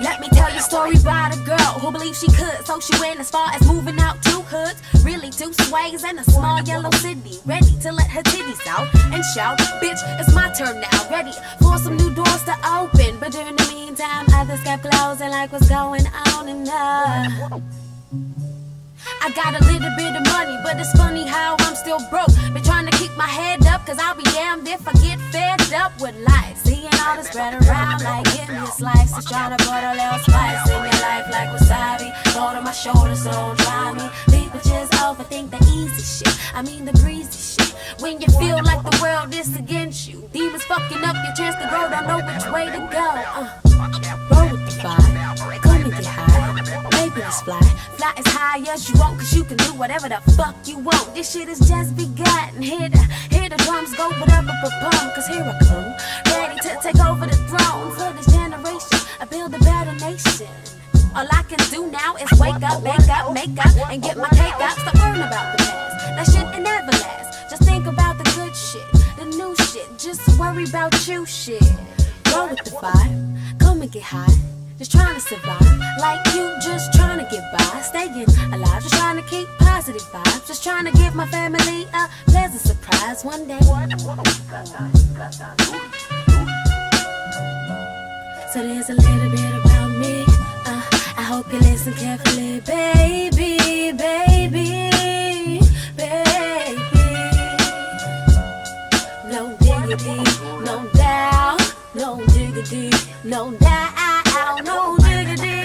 Let me tell you a story about a girl who believed she could. So she went as far as moving out 2 hoods, really 2 sways in a small yellow city, ready to let her titties out and shout, bitch, it's my turn now, ready for some new doors to open. But during the meantime, others kept closing like what's going on in there. I got a little bit of money, but it's funny how I'm still broke. Been trying to keep my head up, cause I'll be damned if I get fed up with life. Seeing all this spread around like getting your slice. Just trying to put a little spice in your life like wasabi. Throw on my shoulders, so don't try me. People just overthink the easy shit, I mean the breezy shit. When you feel like the world is against you, demons fucking up your chance to grow, don't know which way to go. Roll with the vibe, come and get high. Baby, let's fly as high as you want, cause you can do whatever the fuck you want. This shit is just begun. Hear the drums go, but up, cause here I come, ready to take over the throne. For this generation, I build a better nation. All I can do now is wake up, make up, and get my cake up. Stop worrying about the past, that shit ain't never last. Just think about the good shit, the new shit. Just worry about you shit. Roll with the vibe, come and get high. Just trying to survive, like you just trying to get by. Staying alive, just trying to keep positive vibes. Just trying to give my family a pleasant surprise one day. So there's a little bit about me, I hope you listen carefully, baby, baby, baby. No diggity, no doubt, no diggity, no doubt. No diggity,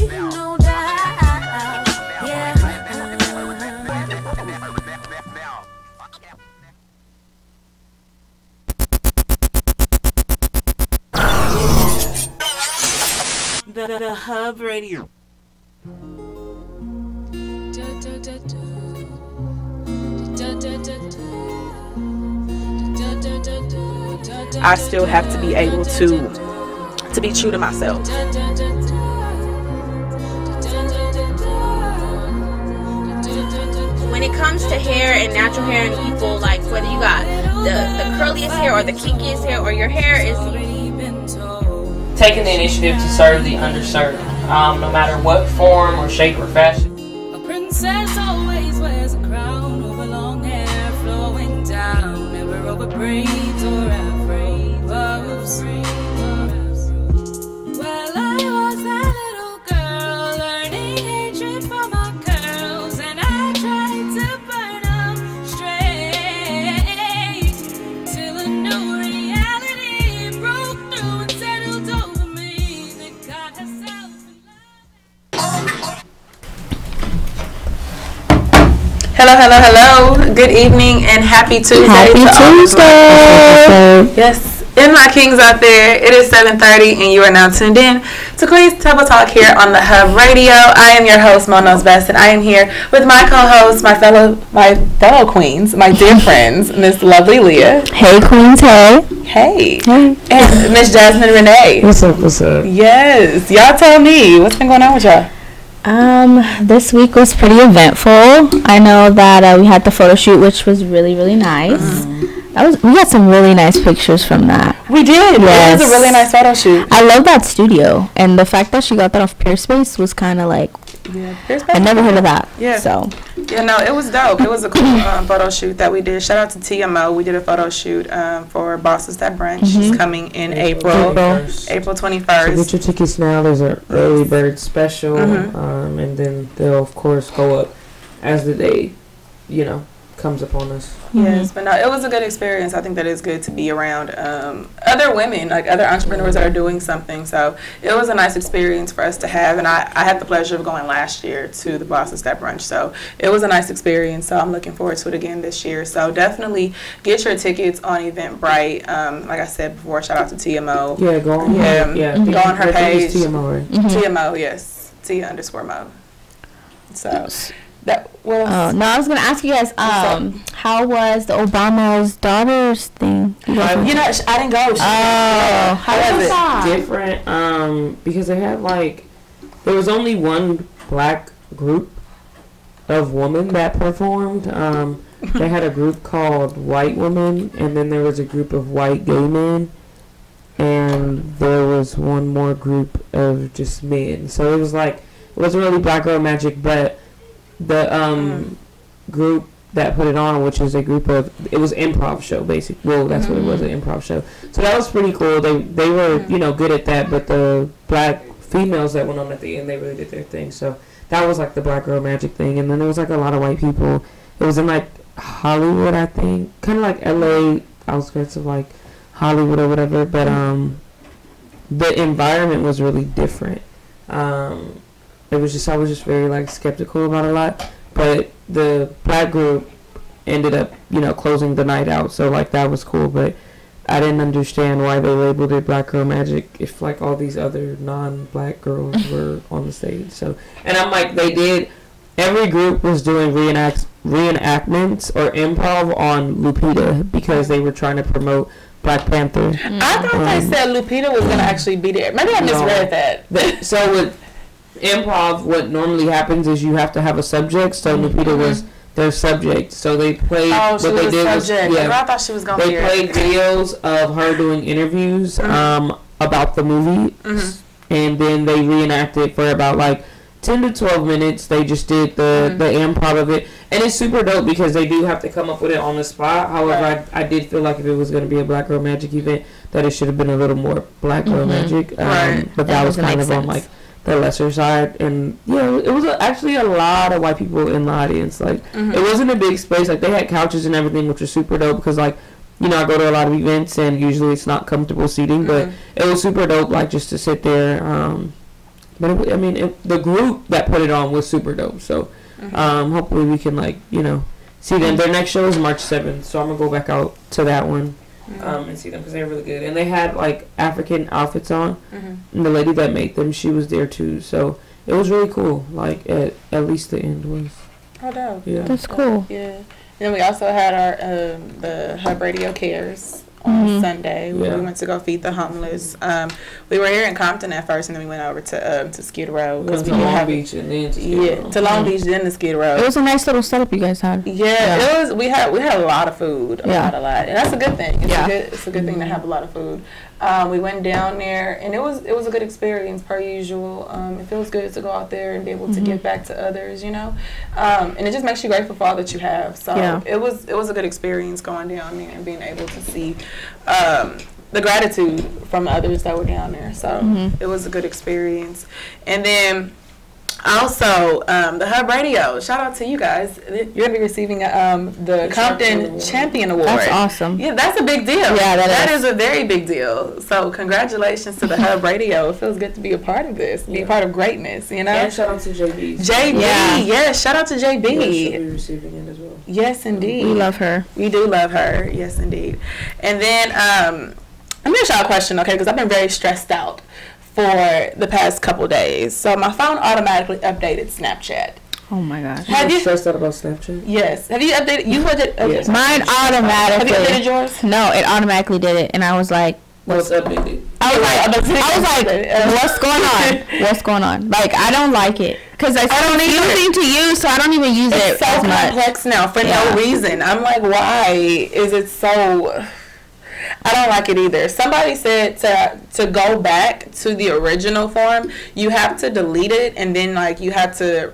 no doubt, yeah. The Hub Radio. I still have to be able to be true to myself. When it comes to hair and natural hair and people, like whether you got the curliest hair or the kinkiest hair, or your hair is taking the initiative to serve the underserved, no matter what form or shape or fashion. A princess always wears a crown over long hair flowing down, never over braids or afraid of strings. Hello. Good evening and happy Tuesday. Happy Tuesday. Yes, and my kings out there. It is 7:30 and you are now tuned in to Queen's Table Talk here on the Hub Radio. I am your host, Mo Knows Best, and I am here with my co-host, my fellow queens, my dear friends, Miss Lovely Leah. Hey, Queens. Hey. And Miss Jasmine Renee. What's up? Yes. Y'all tell me, what's been going on with y'all? This week was pretty eventful. I know that we had the photo shoot, which was really, really nice. We got some really nice pictures from that. We did. Yes. It was a really nice photo shoot. I love that studio, and the fact that she got that off Peerspace was kind of like, I never heard of that. Yeah. So. Yeah, no, it was dope. It was a cool photo shoot that we did. Shout out to TMO. We did a photo shoot for Bosses That Brunch. She's coming in April 21st. So get your tickets now. There's an early bird special, and then they'll of course go up as the day, comes upon us. Yes, but no, it was a good experience. I think that it's good to be around other women, like other entrepreneurs that are doing something. So it was a nice experience for us to have, and I had the pleasure of going last year to the Bosses That Brunch. So it was a nice experience. So I'm looking forward to it again this year. So definitely get your tickets on Eventbrite. Like I said before, shout out to TMO. Yeah, go on. Go on her page. TMO, right? TMO, yes. Tia_Mo. So Oh no, I was gonna ask you guys. How was the Obama's daughters thing? You know, I didn't go. How was it? Different. Because they had there was only one black group of women that performed. They had a group called White Women, and then there was a group of white gay men, and there was one more group of just men. So it was it wasn't really Black Girl Magic, but the group that put it on, which was a group of, it was improv show basically. Well, that's what it was, an improv show. So that was pretty cool. They were good at that, but the black females that went on at the end, they really did their thing. So that was the Black Girl Magic thing, and then there was a lot of white people. It was in Hollywood, I think, kind of like LA, outskirts of Hollywood or whatever. But the environment was really different. It was just, I was just very skeptical about a lot. But the black group ended up closing the night out, so that was cool. But I didn't understand why they labeled it Black Girl Magic if all these other non-black girls were on the stage. So, and I'm they did, every group was doing reenactments or improv on Lupita because they were trying to promote Black Panther. I thought they said Lupita was gonna actually be there. Maybe I misread that. So with improv, what normally happens is you have to have a subject. So Lupita was their subject. So they played. Oh, she was a subject. I thought she was gonna be there. They played videos of her doing interviews about the movie, and then they reenacted for about 10 to 12 minutes. They just did the improv of it, and it's super dope because they do have to come up with it on the spot. However, I did feel if it was going to be a Black Girl Magic event, that it should have been a little more Black Girl Magic. But that was kind of on the lesser side, and it was actually a lot of white people in the audience. It wasn't a big space. They had couches and everything, which was super dope because I go to a lot of events and usually it's not comfortable seating, but it was super dope just to sit there. But the group that put it on was super dope. So hopefully we can see them. Their next show is March 7th, so I'm gonna go back out to that one and see them because they're really good. And they had African outfits on, and the lady that made them, she was there too. So it was really cool. At least the end was. Oh, dope. Yeah, that's cool. Yeah. And then we also had our the Hub Radio Cares on Sunday. We went to go feed the homeless. We were here in Compton at first, and then we went over to Skid Row because we Long Beach and then to Skid Row. To Long Beach, then to Skid Row. It was a nice little setup you guys had. Yeah, it was. We had a lot of food, a lot, and that's a good thing. It's a good thing to have a lot of food. We went down there, and it was a good experience per usual. It feels good to go out there and be able to give back to others, and it just makes you grateful for all that you have. So it was a good experience going down there and being able to see the gratitude from others that were down there. So it was a good experience. And then also the Hub Radio, shout out to you guys. You're gonna be receiving the Compton Champion Award. That's awesome. Yeah, that's a big deal. Yeah, that is a very big deal. So congratulations to the Hub Radio. It feels good to be a part of this, be a part of greatness, And shout out to JB. Yes, shout out to JB. Yeah, she'll be receiving it as well. Yes, indeed. We love her. We do love her. Yes, indeed. And then let me ask y'all a question, okay? Because I've been very stressed out for the past couple days. So my phone automatically updated Snapchat. Oh my gosh. Have you stressed out about Snapchat? Yes. Have you updated? You put it? Yes. Mine automatically. Have you updated yours? No, it automatically did it, and I was like, What's updated? I was like, what's going on? What's going on? I don't like it because I don't using to use, so I don't even use it so as much. Complex now for no reason. I'm like, why is it so? I don't like it either. Somebody said to go back to the original form, you have to delete it, and then you have to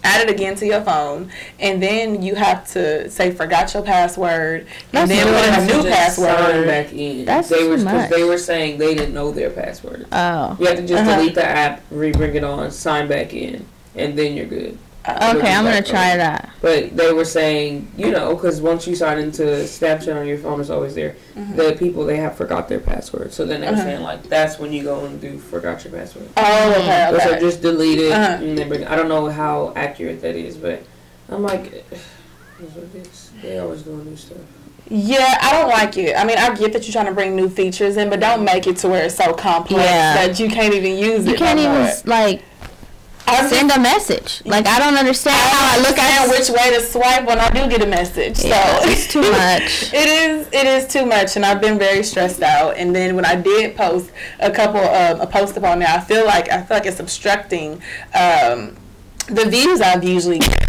add it again to your phone, and then you have to say forgot your password, and then put a new password. Sign back in. That's too much. They were saying they didn't know their password. Oh. You have to just delete the app, bring it on, sign back in, and then you're good. Okay, I'm gonna try that. But they were saying, because once you sign into Snapchat on your phone, it's always there. The people, they have forgot their password. So then they were saying, that's when you go and do forgot your password. Oh, okay. So just delete it and then bring it. I don't know how accurate that is, but I'm like, they always doing new stuff. Yeah, I don't like it. I mean, I get that you're trying to bring new features in, but don't make it to where it's so complex that you can't even use it. You can't even send a message. Like, I don't understand how I look at which way to swipe when I do get a message. Yeah, so it's too much. It is too much, and I've been very stressed out. And then when I did post a post upon there, I feel like it's obstructing the views I've usually got.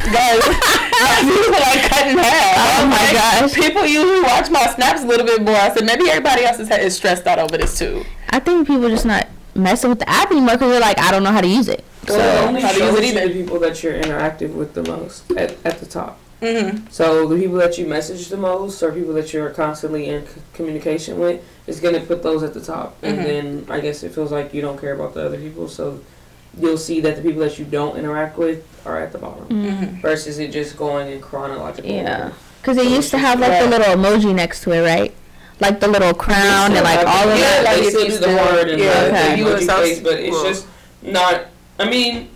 My views are like cut in half. Oh my gosh. People usually watch my snaps a little bit more. I said maybe everybody else is stressed out over this too. I think people are just not messing with the app anymore because they're like, I don't know how to use it. So it only shows you the people that you're interactive with the most at the top. Mm-hmm. So the people that you message the most or people that you're constantly in communication with is going to put those at the top. And then I guess it feels like you don't care about the other people. So you'll see that the people that you don't interact with are at the bottom versus it just going in chronological order. Because they used to have like the little emoji next to it, right? Like the little crown and like all of that. They still do the word and the emoji face, but it's just not. I mean,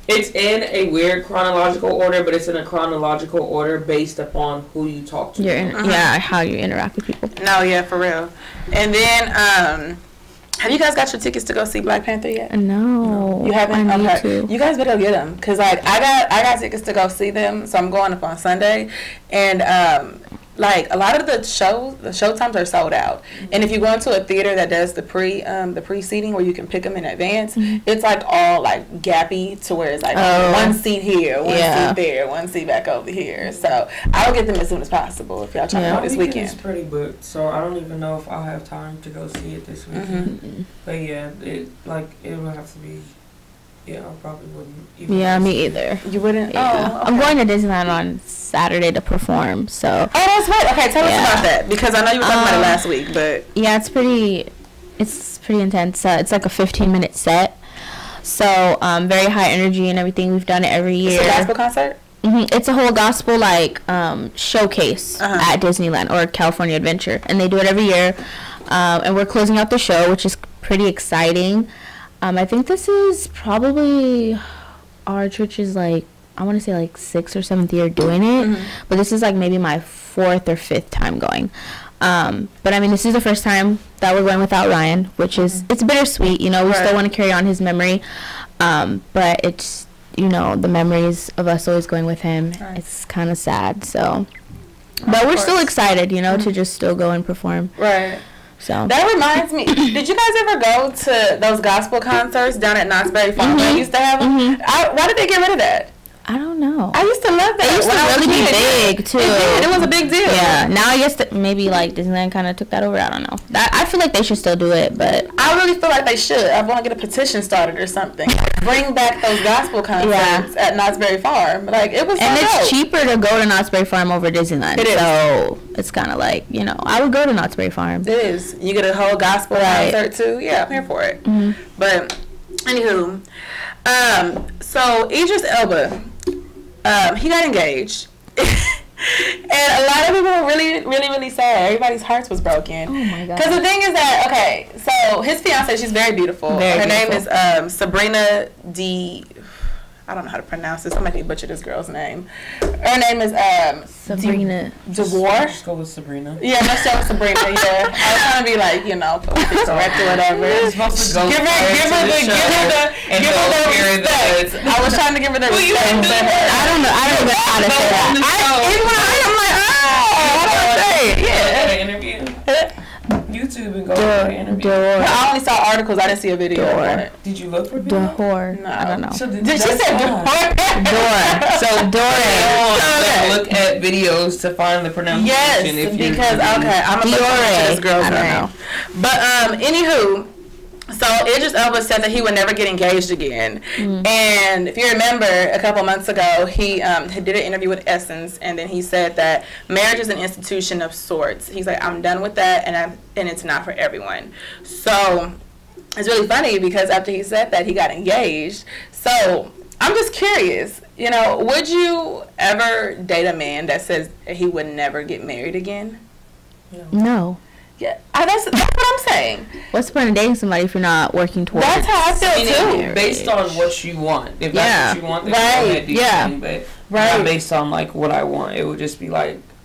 it's in a weird chronological order, but it's in a chronological order based upon who you talk to. Yeah, how you interact with people. No, yeah, for real. And then, have you guys got your tickets to go see Black Panther yet? No. You haven't? I need Okay. to. You guys better get them, cause like I got tickets to go see them, so I'm going up on Sunday, and like a lot of the show times are sold out. And if you go into a theater that does the pre-seating where you can pick them in advance, it's like all like gappy to where it's like one seat here, one seat there, one seat back over here. So I'll get them as soon as possible if y'all trying to go this weekend. It's pretty booked, so I don't even know if I'll have time to go see it this weekend. But yeah, it would have to be. Yeah, I probably wouldn't. Yeah, me either. You wouldn't? Yeah. Oh, okay. I'm going to Disneyland on Saturday to perform, so. Oh, that's right. Okay, tell us about that, because I know you were talking about it last week, but. Yeah, it's pretty intense. It's like a 15-minute set, so very high energy and everything. We've done it every year. It's a gospel concert? It's a whole gospel showcase at Disneyland or California Adventure, and they do it every year. And we're closing out the show, which is pretty exciting. I think this is probably our church's I want to say 6th or 7th year doing it, but this is maybe my 4th or 5th time going. But I mean, this is the first time that we're going without Ryan, which is it's bittersweet. We still want to carry on his memory, but it's the memories of us always going with him. Right. It's kind of sad. So, but we're still excited, to just still go and perform. Right. So that reminds me. Did you guys ever go to those gospel concerts down at Knott's Berry Farm? They used to have them. Why did they get rid of that? I don't know. I used to love that. It used to really be big too. It was a big deal. Yeah. Now I guess that maybe Disneyland kind of took that over. I don't know. I feel like they should still do it, but I really feel like they should. I want to get a petition started or something. Bring back those gospel concerts at Knott's Berry Farm. It was. And it's cheaper to go to Knott's Berry Farm over Disneyland. It is. So it's kind of I would go to Knott's Berry Farm. It is. You get a whole gospel concert too. Yeah, I'm here for it. But anywho, so Idris Elba. He got engaged, and a lot of people were really, really, really sad. Everybody's hearts was broken. Oh my god! Because the thing is that so his fiance, she's very beautiful. Her name is Sabrina D. I don't know how to pronounce it. Somebody butchered this girl's name. Her name is Sabrina DeWar. Just go with Sabrina. Yeah, let's go with Sabrina. Yeah, I was trying to be correct or whatever. Give her the respect. I was trying to give her the respect. I don't know how to say that. I'm like, how do I say it? Yeah. Interview. YouTube and go to the interview. I only saw articles. I didn't see a video on it. Did you look for video? No. I don't know. So did she say So Dora. Look at videos to find the pronunciation. Yes, because I'm a this girl's name. But anywho. So Idris Elba said that he would never get engaged again. And if you remember, a couple months ago, he did an interview with Essence, and then he said that marriage is an institution of sorts. He's like, I'm done with that, and it's not for everyone. So it's really funny because after he said that, he got engaged. So I'm just curious, would you ever date a man that says he would never get married again? No. Yeah, that's what I'm saying. What's the point of dating somebody if you're not working towards it? That's how I feel too. Based on what you want. If that's what you want, then go ahead, do your thing. But not based on what I want. It would just be in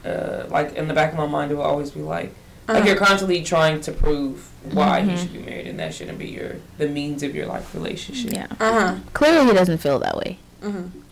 the back of my mind, it would always be Like you're constantly trying to prove why you should be married, and that shouldn't be the means of your life relationship. Yeah. Clearly, he doesn't feel that way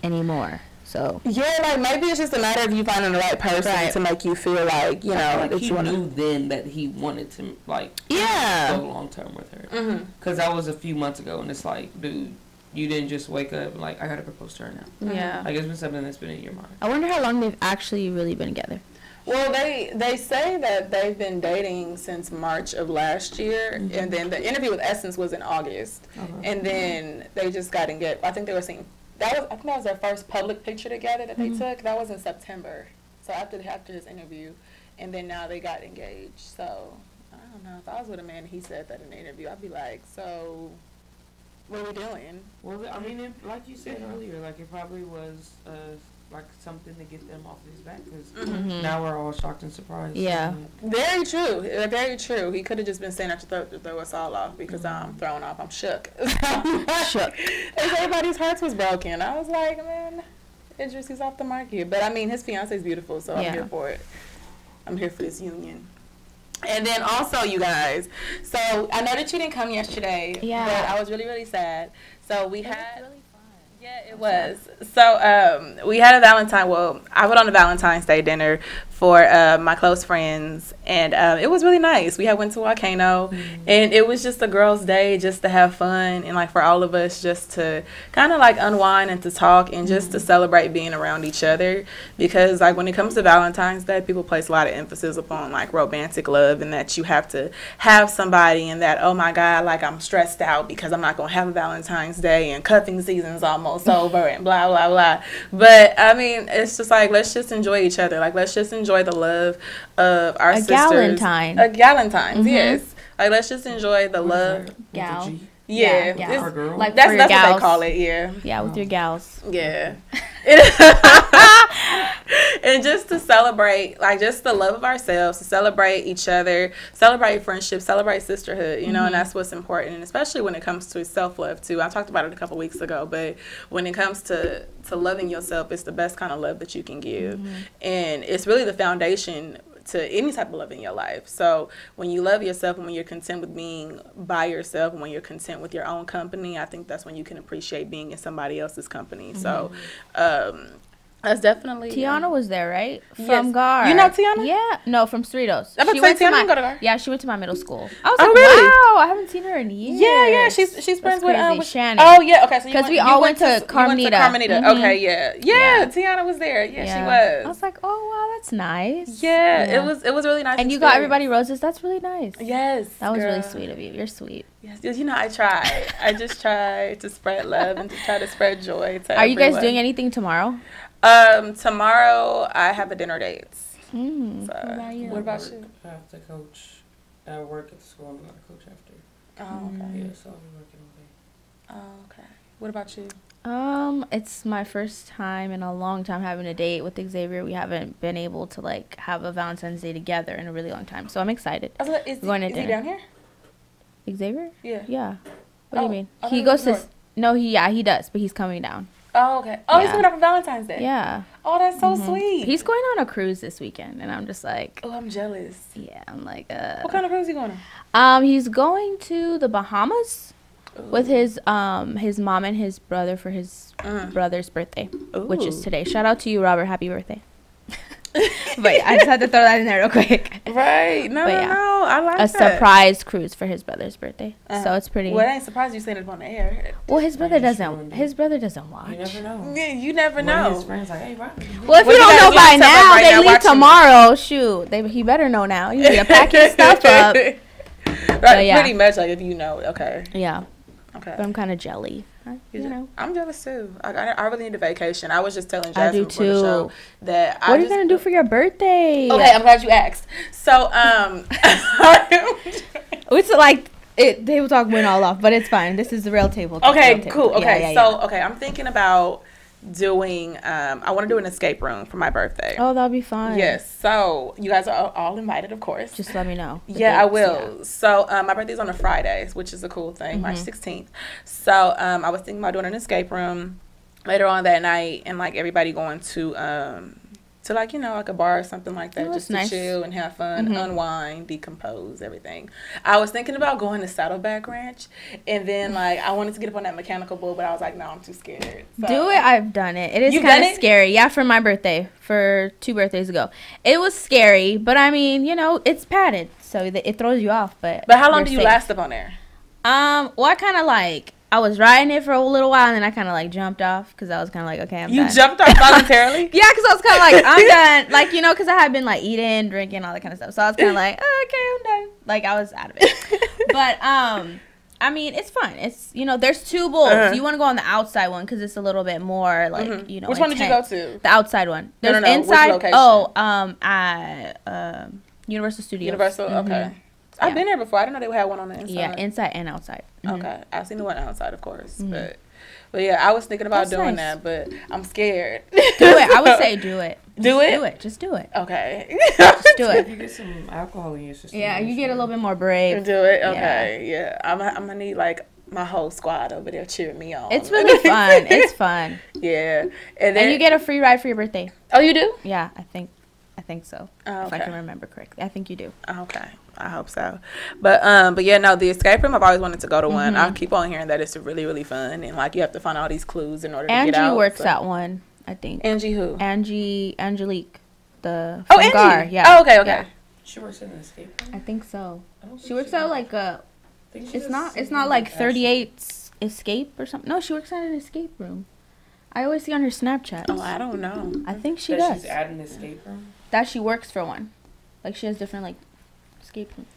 anymore. So yeah, like maybe it's just a matter of you finding the right person to make you feel like you know like that he you want knew then that he wanted to go long term with her. Because that was a few months ago, and it's like, dude, you didn't just wake up and like I gotta propose to her now. Yeah. Like it's been something that's been in your mind. I wonder how long they've actually really been together. Well, they say that they've been dating since March of last year, and then the interview with Essence was in August, and then they just got engaged. I think they were seeing I think that was their first public picture together that they took. That was in September, so after his interview, and then now they got engaged. So I don't know. If I was with a man and he said that in the interview, I'd be like, so what are we doing? Well, I mean, like you said earlier, like it probably was like something to get them off his back, because now we're all shocked and surprised. Yeah. Very true. Very true. He could have just been saying that to throw us all off, because I'm thrown off. I'm shook. Shook. Everybody's hearts was broken. I was like, man, Idris, he's off the market. But I mean, his fiance is beautiful, so I'm here for it. I'm here for this union. And then also, you guys, so I know that you didn't come yesterday, but I was really, really sad. So we had... Yeah, it was. So we had a I went on a Valentine's Day dinner for my close friends, and it was really nice. We went to Volcano, and it was just a girls' day just to have fun, and like for all of us just to kind of like unwind and to talk and just to celebrate being around each other, because like when it comes to Valentine's Day, people place a lot of emphasis upon like romantic love, and that you have to have somebody, and that, oh my God, like I'm stressed out because I'm not going to have a Valentine's Day and cuffing season's almost over and blah, blah, blah. But I mean, it's just like, let's just enjoy each other. Like, let's just enjoy the love of our sisters. Galentine. A Galentine's, yes. Like, let's just enjoy the love. Gal. Yeah. Our girl. Like that's what gals. they call it, yeah. Yeah, with your gals. Yeah. And just to celebrate, like, just the love of ourselves, to celebrate each other, celebrate friendship, celebrate sisterhood, you know, and that's what's important, and especially when it comes to self-love, too. I talked about it a couple weeks ago, but when it comes to loving yourself, it's the best kind of love that you can give, and it's really the foundation to any type of love in your life. So when you love yourself, and when you're content with being by yourself, and when you're content with your own company, I think that's when you can appreciate being in somebody else's company. So that's definitely... Tiana was there, right? Yes. From GAR. You know Tiana? Yeah. No, from Cerritos. I was about to say, Tiana didn't go to GAR. Yeah, she went to my middle school. I was Oh, like, really? wow, I haven't seen her in years. Yeah, she's friends crazy. with Shannon. Oh yeah, okay. So Because we all went to Carmenita. Okay, yeah. Tiana was there. Yeah, she was. I was like, oh wow, that's nice. Yeah, it was really nice. And you got everybody roses. That's really nice. Yes, that was girl. really sweet of you. You're sweet. Yes, you know, I try. I just try to spread love and to try to spread joy to Are you guys everyone. doing anything tomorrow? Tomorrow I have a dinner date. So, what about you? I have to coach. I work at the school. I'm going to coach after. Oh, okay. Yeah, so I'll be working all day. Oh, okay. What about you? It's my first time in a long time having a date with Xavier. We haven't been able to like have a Valentine's Day together in a really long time, so I'm excited. Is he down here? Xavier? Yeah. Yeah. What do you mean? I He thought goes he to. was No, he does, but he's coming down. Oh, okay. Oh, he's Yeah. coming up for Valentine's Day. Yeah. Oh, that's so sweet. He's going on a cruise this weekend, and I'm just like, Oh, I'm jealous. yeah, I'm like, What kind of cruise he going on? He's going to the Bahamas with his mom and his brother for his brother's birthday, which is today. Shout out to you, Robert. Happy birthday. But yeah, I just had to throw that in there real quick. Right. No, I like A that. surprise cruise for his brother's birthday. So it's pretty. Well, I ain't surprised you saying it on the air. Well, his brother just doesn't. ruined it. His brother doesn't watch. You never know. Yeah, you never One know. of his friends like, hey, Robert. Well, if Well, you you don't gotta know do by something now, right they now, leave watch him. tomorrow. Shoot, he better know now. You need to pack his stuff up. Right, yeah. pretty much, like, if you know. Okay. Yeah, Okay. but I'm kind of jelly. You know. I'm jealous too. I really need a vacation. I was just telling I do Jasmine before the show too. that What are you gonna do for your birthday? Okay, I'm glad you asked. So It's like it. Table talk went all off, but it's fine. This is the real table talk. okay, real table cool. talk. Okay, Yeah. okay, I'm thinking about doing. I want to do an escape room for my birthday. Oh, that'll be fun. Yes. So you guys are all invited, of course. Just let me know. the Yeah, I dates, will. yeah. So my birthday's on a Friday, which is a cool thing, March 16th. So I was thinking about doing an escape room later on that night, and like everybody going to to like, like a bar or something like that, Oh, just that's to nice. chill and have fun, unwind, decompose, everything. I was thinking about going to Saddleback Ranch, and then like I wanted to get up on that mechanical bull, but I was like, no, I'm too scared. So. Do it. I've done it. It is You've kind done of it? scary. Yeah, for my birthday, for 2 birthdays ago. It was scary, but I mean, it's padded, so it throws you off. But But how long you're do you safe. last up on there? Well, I kind of like, I was riding it for a little while, and then I kind of like jumped off because I was kind of like, okay, I'm You done. jumped off voluntarily? Yeah, because I was kind of like, I'm done. Like, because I had been like eating, drinking, all that kind of stuff. So I was kind of like, oh, okay, I'm done. Like, I was out of it. But, I mean, it's fun. It's, there's 2 bulls. Uh-huh. You want to go on the outside one because it's a little bit more like, Which one did you go intense. to? The outside one. No, There's no, no. Which inside. location? At Universal Studios. Universal? Okay. I've Yeah. been there before. I didn't know they had one on the inside. Yeah, inside and outside. Mhm. Okay. I've seen the one outside, of course. But yeah, I was thinking about That's doing nice. that, but I'm scared. Do it. I would say do it. Do it? Do it. Just do it. Okay. Just do If it. you get some alcohol in your system. Yeah, you get a sure. little bit more brave. Do it? Okay. Yeah. I'm gonna need like my whole squad over there cheering me on. It's really fun. It's fun. Yeah. And then And you get a free ride for your birthday. Oh, you do? Yeah, I think so. Oh, If I okay. can remember correctly. I think you do. Okay, I hope so. But yeah, no, the escape room, I've always wanted to go to one. I keep on hearing that it's really, really fun, and like you have to find all these clues in order to Angie get out. works so. at one, I think. Angie who? Angelique. The Oh, from Angie. Gar, yeah. Oh, okay, okay. Yeah, She works in an escape room. I think so. I don't think She works at like a. I think she It's does not. It's something not like with 38 Escape or something. No, she works at an escape room. I always see on her Snapchat. Oh, I don't know. I think she that does. she's at an escape room. That she works for one. Like she has different like escape rooms.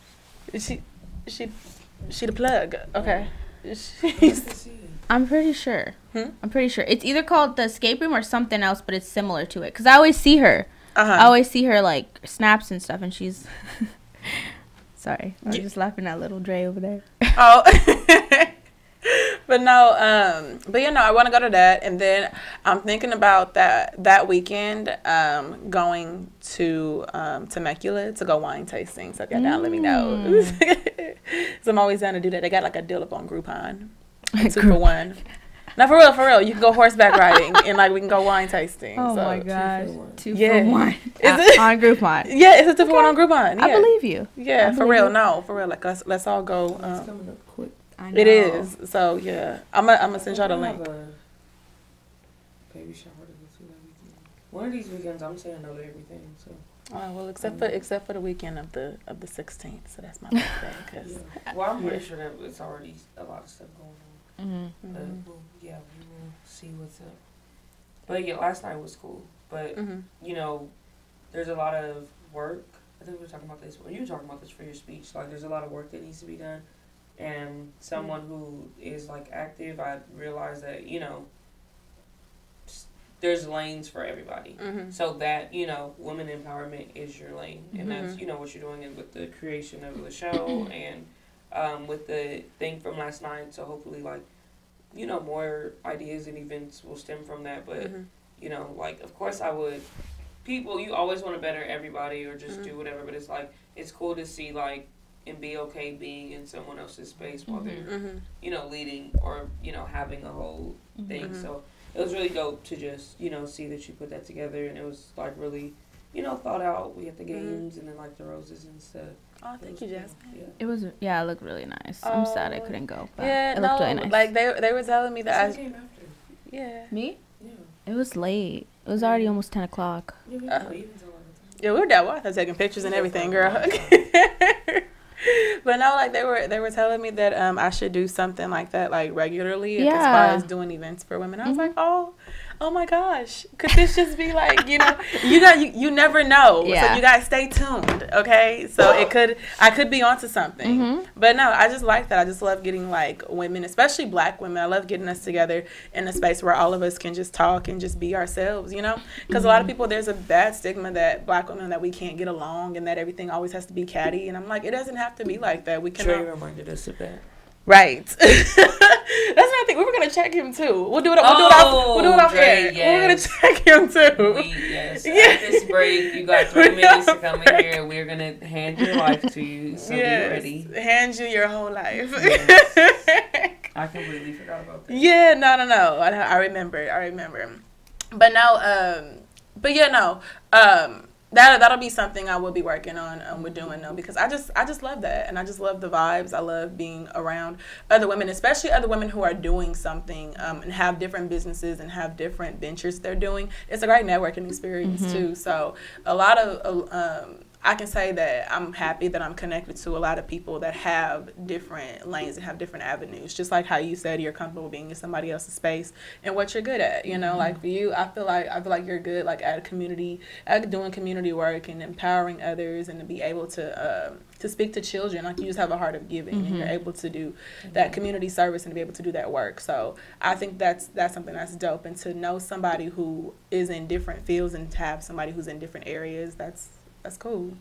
She the plug. Okay. Let's She's, see. I'm pretty sure. Hmm? I'm pretty sure it's either called the escape room or something else, but it's similar to it. Cause I always see her. I always see her like snaps and stuff, and she's. Sorry, I'm just laughing at little Dre over there. Oh. But no, but yeah, no, I want to go to that, and then I'm thinking about that weekend, going to Temecula to go wine tasting. So if y'all down, let me know. So I'm always down to do that. They got like a deal up on Groupon, 2 for 1. No, for real, you can go horseback riding and like we can go wine tasting. Oh so. my gosh, 2 Yeah. for 1 Is it? on Groupon. Yeah, it's a 2 for 1 on Groupon. Yeah. I believe you. Yeah, I for believe real. you. No, for real. Like let's all go. It's coming up quick. I know. It is. So yeah, I'm gonna send y'all the I link. have a baby shower to go to that weekend. One of these weekends, I'm saying no to everything. So Oh, well, except for the weekend of the 16th, so that's my birthday. 'Cause yeah. Well, I'm pretty sure that it's already a lot of stuff going on. Mm-hmm. But yeah, we will see what's up. But yeah, last night was cool. But there's a lot of work. I think we were talking about this. Well, you were talking about this for your speech. Like, there's a lot of work that needs to be done. And someone who is like active, I realize that there's lanes for everybody. So that women empowerment is your lane, and that's what you're doing with the creation of the show and with the thing from last night. So hopefully, like more ideas and events will stem from that. But like of course I would. People, you always want to better everybody or just do whatever, but it's like it's cool to see like and be okay being in someone else's space while they're leading or having a whole thing. So it was really dope to just see that you put that together, and it was like really thought out. We had the games and then like the roses and stuff. Oh, thank you, Jasmine. Yeah. It was it looked really nice. I'm sad I couldn't go, but Yeah, it looked really nice. like they were telling me that. Came after. Yeah. Me? Yeah. It was late. It was already almost 10 o'clock. Yeah, we didn't leave until 11. Yeah, we were down. I was taking pictures and everything, girl. But no, like they were telling me that I should do something like that like regularly as far as doing events for women. I was like, oh my gosh, could this just be like you never know. Yeah. So you guys stay tuned, okay? So I could be onto something. But no, I just like that. I just love getting like women, especially Black women. I love getting us together in a space where all of us can just talk and just be ourselves, because a lot of people, there's a bad stigma that Black women, that we can't get along and that everything always has to be catty, and I'm like, it doesn't have to be like that. We can Trey reminded us of that. Right. That's another thing. We were gonna check him too. We'll do it off Dre, air. yes. We're gonna check him too. Yes. Yeah. After this break, you got 3 minutes to come in here, and we're gonna hand your life to you. So be ready. Hand you your whole life. Yes. I completely forgot about that. Yeah. No. I remember. But no. But yeah, no. That'll be something I will be working on with doing though, because I just love that, and I just love the vibes. I love being around other women, especially other women who are doing something and have different businesses and have different ventures they're doing. It's a great networking experience too. So a lot of I can say that I'm happy that I'm connected to a lot of people that have different lanes and have different avenues. Just like how you said you're comfortable being in somebody else's space and what you're good at. You know, like for you, I feel like you're good like at doing community work and empowering others, and to be able to speak to children. Like you just have a heart of giving, and you're able to do that community service and to be able to do that work. So I think that's something that's dope, and to know somebody who is in different fields and to have somebody who's in different areas, that's cool.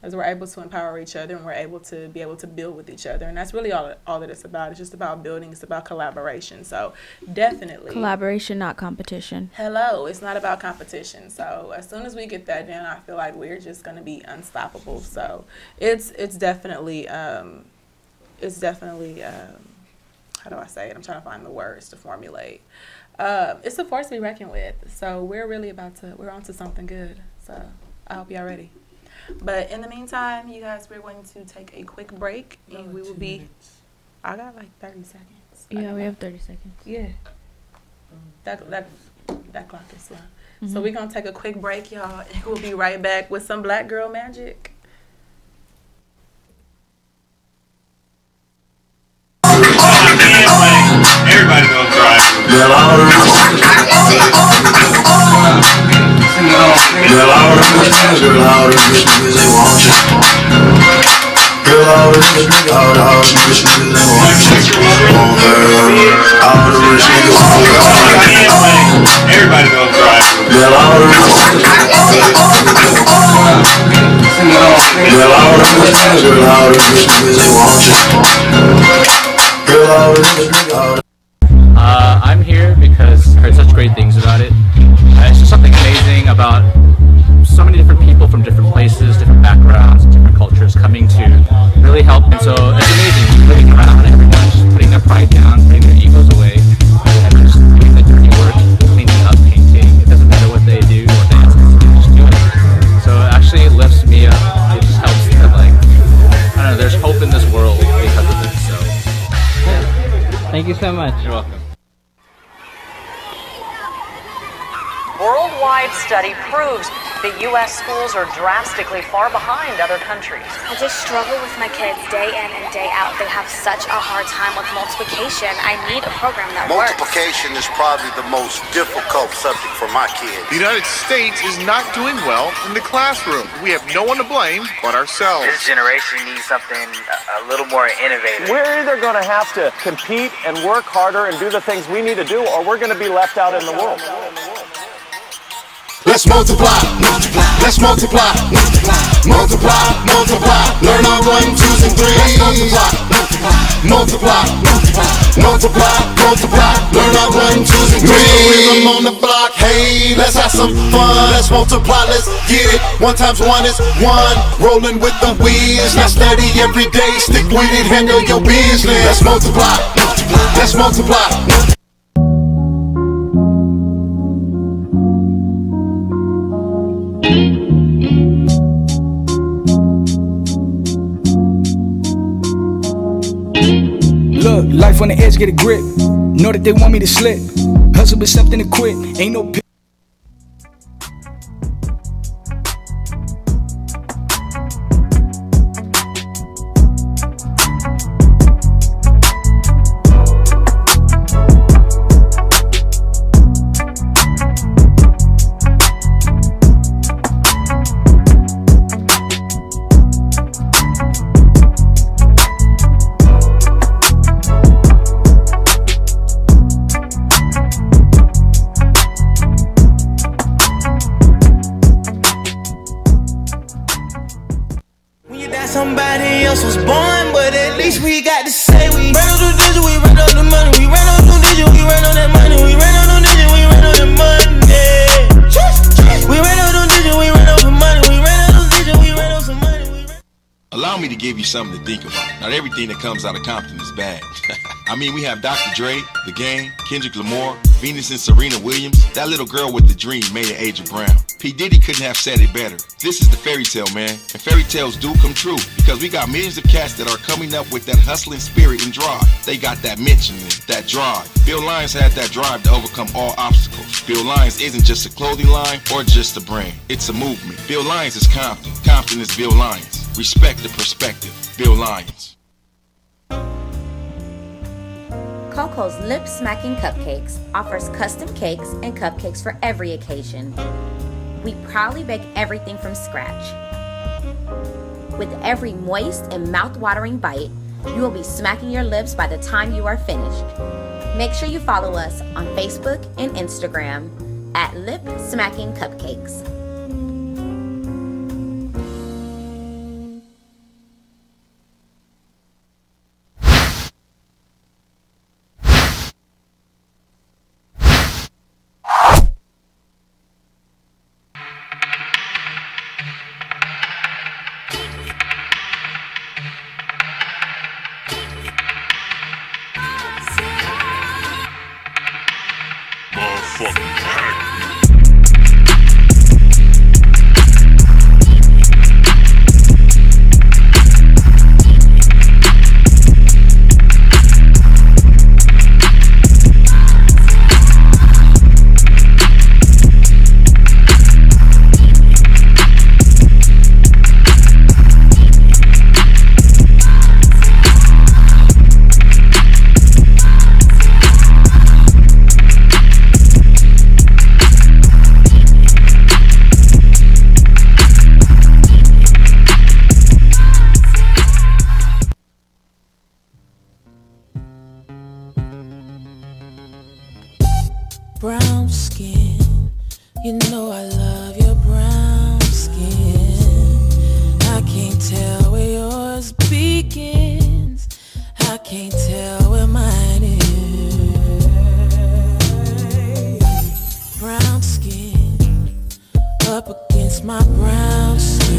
As we're able to empower each other, and we're able to build with each other, and that's really all that it's about. It's just about building. It's about collaboration. So definitely collaboration, not competition. Hello, it's not about competition. So as soon as we get that down, I feel like we're just going to be unstoppable. So it's definitely how do I say it? I'm trying to find the words to formulate. It's a force to be reckoned with. So we're on to something good. So I hope y'all ready. But in the meantime, you guys, we're going to take a quick break, and we will be. I got like 30 seconds. Yeah, we have 30 seconds. Yeah. That clock is slow. So we're gonna take a quick break, y'all, and we'll be right back with some Black Girl Magic. Everybody knows drive. Girl, all the bitches, they want you. Girl, all the bitches, they want you. All the rich niggas want you. Everybody knows drive. Girl, all the bitches, girl, all the bitches, they want you. Girl, all the bitches, I'm here because I heard such great things about it. It's just something amazing about so many different people from different places, different backgrounds, different cultures coming to really help. And so it's amazing living around and everyone just putting their pride down, putting their egos away, and just doing the dirty work, cleaning up, painting. It doesn't matter what they do or dance, they just do it. So actually it lifts me up. It just helps me that, like, I don't know, there's hope in this world because of this. So thank you so much. You're welcome. Worldwide study proves that U.S. schools are drastically far behind other countries. I just struggle with my kids day in and day out. They have such a hard time with multiplication. I need a program that works. Multiplication is probably the most difficult subject for my kids. The United States is not doing well in the classroom. We have no one to blame but ourselves. This generation needs something a little more innovative. We're either going to have to compete and work harder and do the things we need to do, or we're going to be left out in the world. Let's multiply, let's multiply, multiply, multiply. Learn our 1, 2s, and 3s. Let's multiply, multiply, multiply. Learn our 1, 2s, and 3s. I'm on the block, hey, let's have some fun. Let's multiply, let's get it. 1 times 1 is 1. Rolling with the whiz. Now study every day, stick with it, handle your business. Let's multiply, let's multiply. Look, life on the edge, get a grip. Know that they want me to slip. Hustle is something to quit. Ain't no somebody else was born, but at least we got to say we ran on the digit, we ran on the money, we ran on the digit, we ran on that money, we ran on the digit, we ran on that money. We ran on the digit, we ran on the money, we ran on the digit, we ran on some money. Allow me to give you something to think about. Not everything that comes out of Compton is bad. I mean, we have Dr. Dre, The Game, Kendrick Lamar, Venus and Serena Williams, that little girl with the dream made it Aja Brown. P. Diddy couldn't have said it better. This is the fairy tale, man. And fairy tales do come true because we got millions of cats that are coming up with that hustling spirit and drive. They got that mention, that drive. Bill Lyons had that drive to overcome all obstacles. Bill Lyons isn't just a clothing line or just a brand. It's a movement. Bill Lyons is Compton. Compton is Bill Lyons. Respect the perspective. Bill Lyons. Coco's Lip Smacking Cupcakes offers custom cakes and cupcakes for every occasion. We proudly bake everything from scratch. With every moist and mouth-watering bite, you will be smacking your lips by the time you are finished. Make sure you follow us on Facebook and Instagram at Lip Smacking Cupcakes. Brown skin, you know I love your brown skin. I can't tell where yours begins, I can't tell where mine is. Brown skin, up against my brown skin.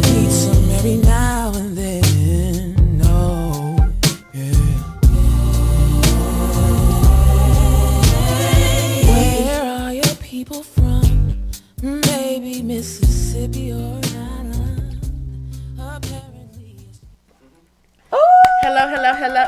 Need some every now and then. People from maybe Mississippi or Ireland. Apparently. Hello.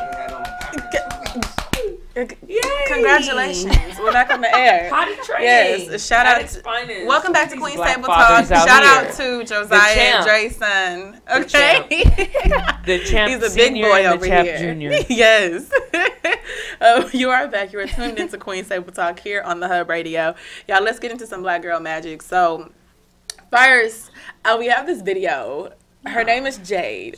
Yay! Congratulations. We're back on the air. Potty training. Yes. Shout out. Welcome back to Queen's Table Talk. Shout out to Josiah and Dre's son. Okay. The champ. He's a big boy over here. Junior. Yes. You are back. You are tuned into Queen's Table Talk here on the Hub Radio. Y'all, let's get into some Black girl magic. So, first, we have this video. Her name is Jade.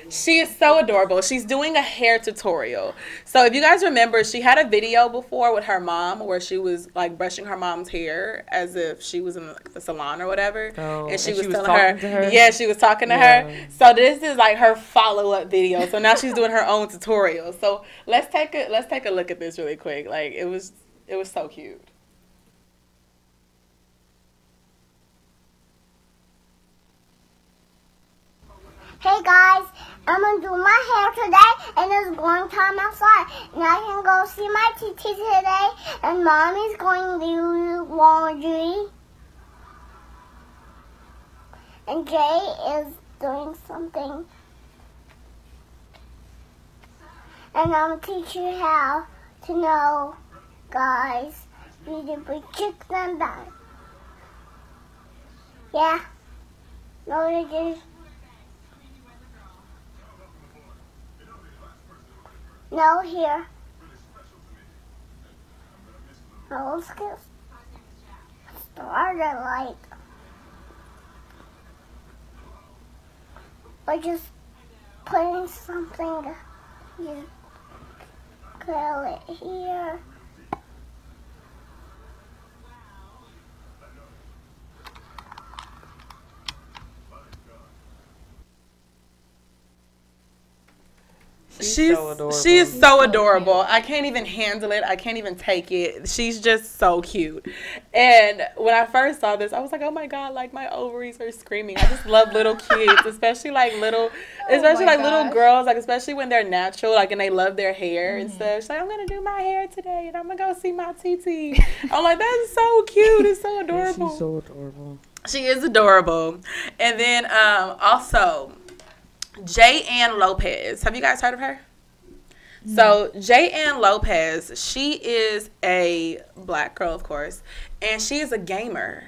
She is so adorable. She's doing a hair tutorial. So if you guys remember, she had a video before with her mom where she was like brushing her mom's hair as if she was in the salon or whatever. Oh, and she was talking telling to her? Yeah, she was talking to her. So this is like her follow-up video. So now she's doing her own tutorial. So let's take a look at this really quick. Like it was so cute. Hey guys, I'm gonna do my hair today and it's going time outside. And I can go see my TT today and mommy's going to do laundry. And Jay is doing something. And I'm gonna teach you how to know, guys. You need to check them down. Yeah. No, they just. No, here. Now let's get started, like, by just putting something, you curl it here. so adorable. She is so adorable. I can't even handle it. I can't even take it. She's just so cute. And when I first saw this, I was like, oh my God, like my ovaries are screaming. I just love little kids, especially like little girls, like especially when they're natural, like and they love their hair and stuff. She's like, I'm gonna do my hair today and I'm gonna go see my TT. I'm like, that's so cute. It's so adorable. She's so adorable. She is adorable. And then also J.Ann Lopez. Have you guys heard of her? So J.Ann Lopez, she is a black girl, of course, and she is a gamer.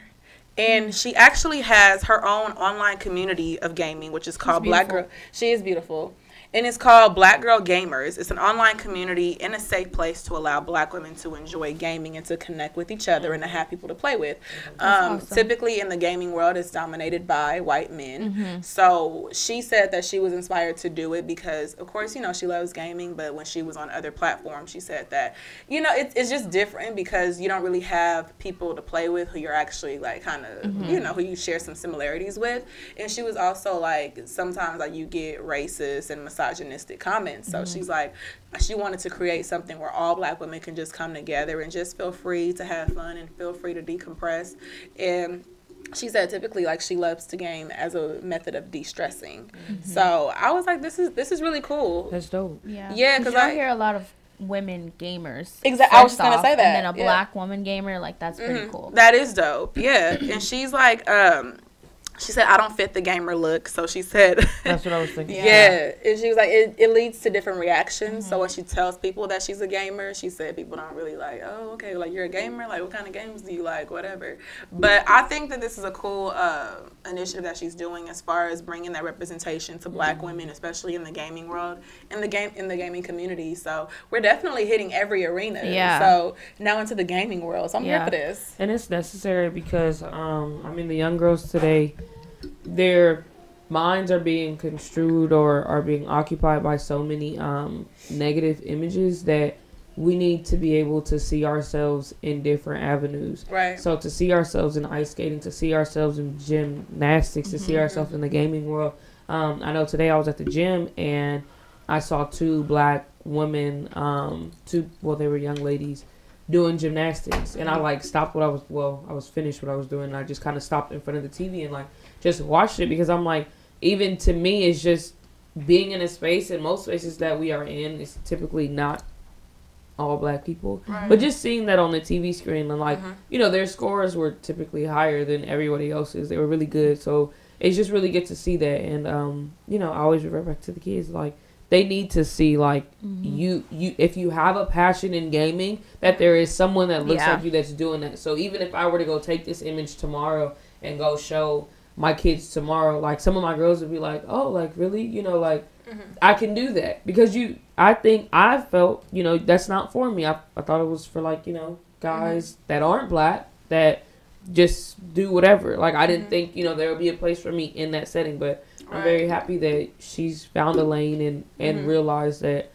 And she actually has her own online community of gaming, which is called Black Girl. She is beautiful. And it's called Black Girl Gamers. It's an online community and a safe place to allow black women to enjoy gaming and to connect with each other and to have people to play with. Awesome. Typically in the gaming world, it's dominated by white men. So she said that she was inspired to do it because, of course, you know, she loves gaming. But when she was on other platforms, she said that, you know, it's just different because you don't really have people to play with who you're actually like kind of, you know, who you share some similarities with. And she was also like, sometimes like you get racist and misogynistic comments. So she's like, she wanted to create something where all black women can just come together and just feel free to have fun and feel free to decompress. And she said typically like she loves to game as a method of de-stressing. So I was like, this is really cool. That's dope. Yeah, because I hear a lot of women gamers. Exactly. I was just gonna say that. And then a black woman gamer, like that's pretty cool. That is dope. Yeah. And she's like, she said, I don't fit the gamer look. So she said, that's what I was thinking. Yeah. And she was like, it leads to different reactions. So when she tells people that she's a gamer, she said people don't really like, oh, okay, like you're a gamer? Like what kind of games do you like? Whatever. But I think that this is a cool initiative that she's doing as far as bringing that representation to black women, especially in the gaming world, in the gaming community. So we're definitely hitting every arena. Yeah. So now into the gaming world. So I'm here for this. And it's necessary because, I mean, the young girls today, their minds are being construed or are being occupied by so many negative images that we need to be able to see ourselves in different avenues. Right. So to see ourselves in ice skating, to see ourselves in gymnastics, to see ourselves in the gaming world. I know today I was at the gym and I saw two black women, they were young ladies doing gymnastics, and I like stopped I was finished what I was doing, and I just kind of stopped in front of the TV and like just watched it because I'm like, even to me, it's just being in a space, and most spaces that we are in is typically not all black people, but just seeing that on the TV screen and like, you know, their scores were typically higher than everybody else's. They were really good, so it's just really good to see that. And you know, I always revert back to the kids, like they need to see like you if you have a passion in gaming, that there is someone that looks like you that's doing that. So even if I were to go take this image tomorrow and go show my kids tomorrow, like some of my girls would be like, oh, like really, you know, like I can do that because I think I felt, you know, that's not for me. I thought it was for like, you know, guys that aren't black that just do whatever. Like I didn't think, you know, there would be a place for me in that setting, but I'm very happy that she's found a lane and realized that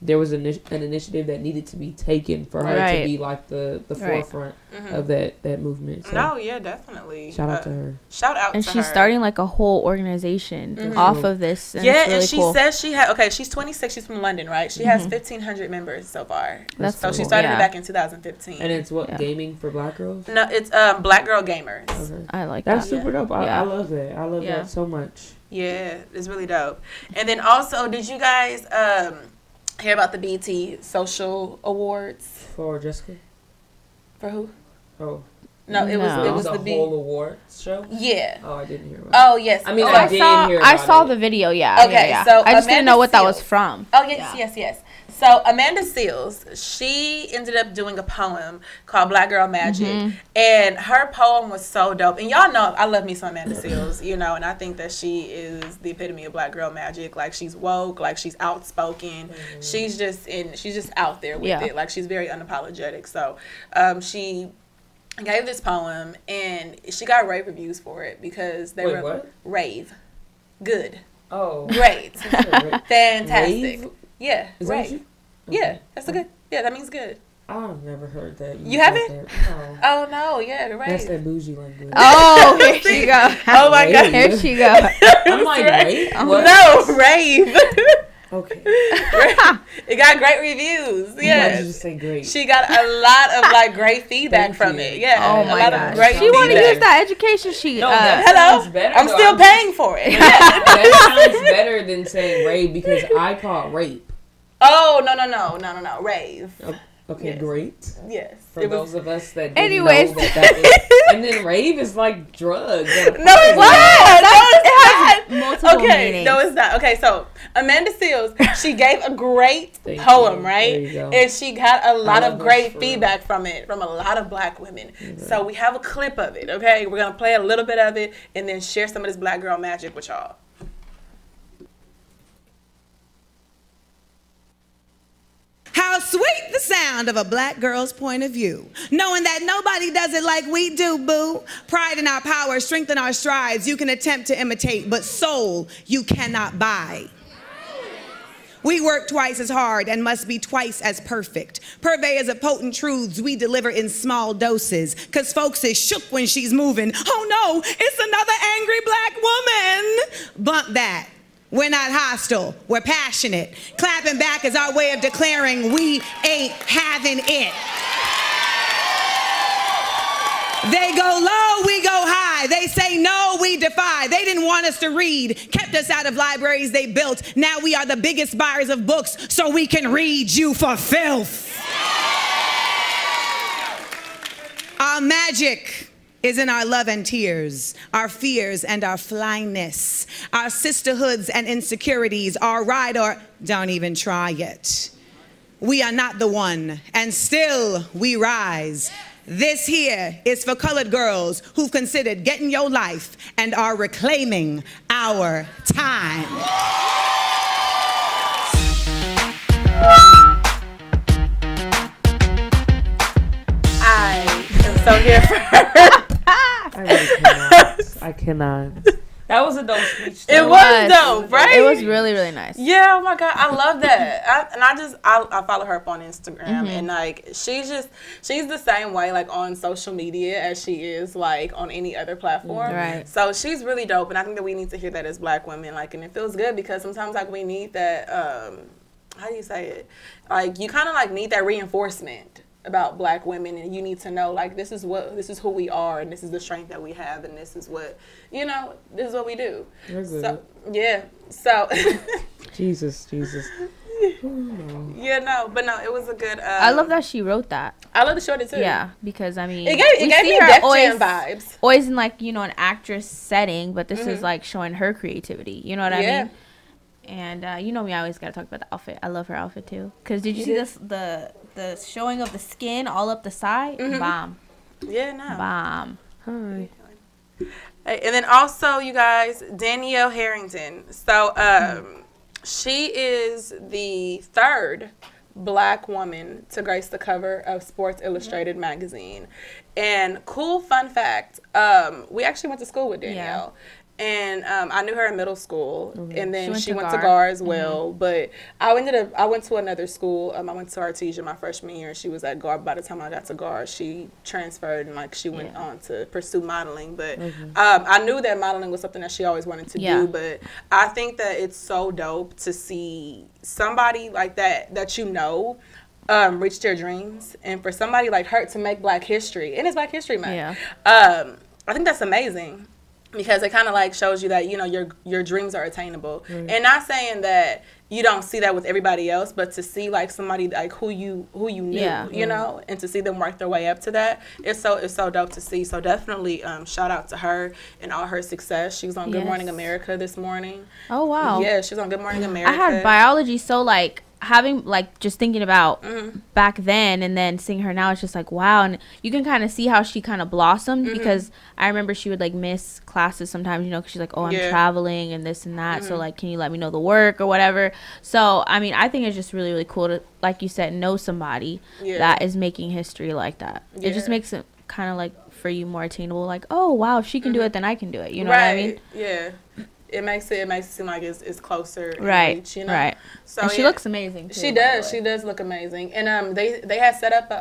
there was an initiative that needed to be taken for her to be like the forefront of that movement. So, no, yeah, definitely. Shout out to her. Shout out and to her. And she's starting like a whole organization off of this. And yeah, it's really and she cool. says she had, she's 26, she's from London, right? She has 1,500 members so far. That's so cool. she started it back in 2015. And it's gaming for black girls? No, it's Black Girl Gamers. Okay. I like That's that. super dope. I love that. I love that so much. Yeah, it's really dope. And then also, did you guys hear about the BET Social Awards? For Jessica? For who? Oh. No, it was the the whole awards show? Yeah. Oh, I didn't hear about it. Oh, yes. I mean, I did hear about I saw it. the video, yeah. Okay, yeah. so I just didn't know what that was Seals. from. Oh, yes. So Amanda Seals, she ended up doing a poem called Black Girl Magic, and her poem was so dope. And y'all know I love me some Amanda Seals, you know, and I think that she is the epitome of Black Girl Magic. Like she's woke, like she's outspoken, she's just out there with it. Like she's very unapologetic. So she gave this poem, and she got rave reviews for it because they were what? Rave, good, great, fantastic. Rave? Yeah, Is that right. what you? Yeah, that's a good. Yeah, that means good. I've never heard that. You haven't? No. Oh no, yeah, right. That's that bougie language. Oh, here she go. Oh my god, here she go. I'm like, rave? What? No, rave. Okay. It got great reviews. Yeah. Why did you say great? She got a lot of like great feedback from it. Yeah. Oh my a lot gosh. of great She want to feedback. use that education sheet. No, that hello. sounds better, I'm though. still paying for it. That sounds better than saying rave because I call it rape. Oh no. Rave. Okay, Yes. great. Yes. For those of us that didn't Anyways. know that is, and then rave is like drugs. No, it's not. It has multiple meanings. No, it's not. Okay, so Amanda Seals, she gave a great Thank poem, you. right? There you go. And she got a lot love of those great for feedback from it, from a lot of black women. So we have a clip of it, okay? We're going to play a little bit of it and then share some of this black girl magic with y'all. How sweet the sound of a black girl's point of view. Knowing that nobody does it like we do, boo. Pride in our power, strength in our strides. You can attempt to imitate, but soul you cannot buy. We work twice as hard and must be twice as perfect. Purveyors of potent truths we deliver in small doses. Cause folks is shook when she's moving. Oh no, it's another angry black woman. Bump that. We're not hostile, we're passionate. Clapping back is our way of declaring we ain't having it. They go low, we go high. They say no, we defy. They didn't want us to read, kept us out of libraries they built. Now we are the biggest buyers of books so we can read you for filth. Our magic is in our love and tears, our fears and our flyness, our sisterhoods and insecurities, our ride or don't even try it. We are not the one, and still we rise. This here is for colored girls who've considered getting your life and are reclaiming our time. I am so here for her. I really cannot. I cannot. That was a dope speech. It was dope, right? It was really, really nice. Yeah, oh my God, I love that. I follow her up on Instagram, and like she's the same way like on social media as she is like on any other platform. Right. So she's really dope, and I think that we need to hear that as black women, like, and it feels good because sometimes like we need that. How do you say it? Like you kind of like need that reinforcement about black women, and you need to know like this is who we are, and this is the strength that we have, and this is what this is what we do. So yeah, so Jesus. Yeah, no, but no, it was a good. I love that she wrote that. I love the shorty too. Yeah, because I mean, it gave me Def Jam vibes. Always in like an actress setting, but this is like showing her creativity. You know what I mean? And you know me, I always gotta talk about the outfit. I love her outfit too. Cause did you see this the showing of the skin all up the side? Bomb. Yeah, no. Bomb. Hi. And then also, you guys, Danielle Harrington. So she is the third black woman to grace the cover of Sports Illustrated magazine. And cool fun fact, we actually went to school with Danielle. And I knew her in middle school, and then she went to GAR as well. But I went to another school. I went to Artesia my freshman year, and she was at GAR. By the time I got to GAR, she transferred and like she went on to pursue modeling. But I knew that modeling was something that she always wanted to do. But I think that it's so dope to see somebody like that reach their dreams, and for somebody like her to make Black History, and it's Black History Month. I think that's amazing. Because it kind of like shows you that your dreams are attainable, and not saying that you don't see that with everybody else, but to see like somebody like who you knew, and to see them work their way up to that, it's so dope to see. So definitely shout out to her and all her success. She was on Good Morning America this morning. Oh wow! Yeah, she was on Good Morning America. I had biology, so like having like just thinking about back then and then seeing her now, it's just like wow. And you can kind of see how she kind of blossomed because I remember she would like miss classes sometimes, because she's like, oh, I'm traveling and this and that, so like can you let me know the work or whatever. So I mean, I think it's just really, really cool to, like you said, know somebody that is making history like that. It just makes it kind of like for you more attainable, like, oh wow, if she can do it, then I can do it, you know what I mean? it makes it seem like it's closer in Right. reach, you know? Right. So And she looks amazing, too, She by the does. way. She does look amazing. And they had set up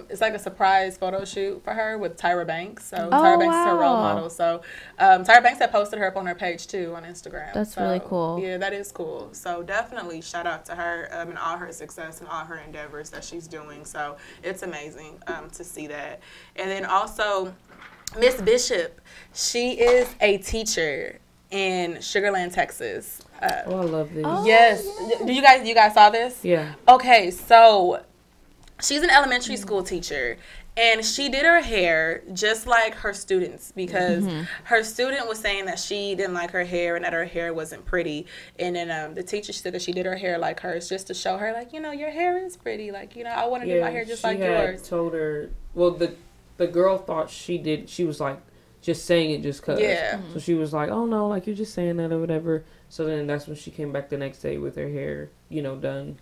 it's like a surprise photo shoot for her with Tyra Banks. So Tyra Banks is her role wow. model. So Tyra Banks had posted her up on her page too on Instagram. That's So, really cool. Yeah, that is cool. So definitely shout out to her and all her success and all her endeavors that she's doing. So it's amazing to see that. And then also Miss Bishop, she is a teacher in Sugar Land, Texas. I love this. Yes. Do you guys saw this? Yeah. Okay, so she's an elementary school teacher, and she did her hair just like her students because her student was saying that she didn't like her hair and that her hair wasn't pretty. And then the teacher said that she did her hair like hers just to show her, like, your hair is pretty. Like, I want to do my hair just like yours. Told her, well, the girl thought she was like just saying it just cause. Yeah. So she was like, oh no, like you're just saying that or whatever. So then that's when she came back the next day with her hair, done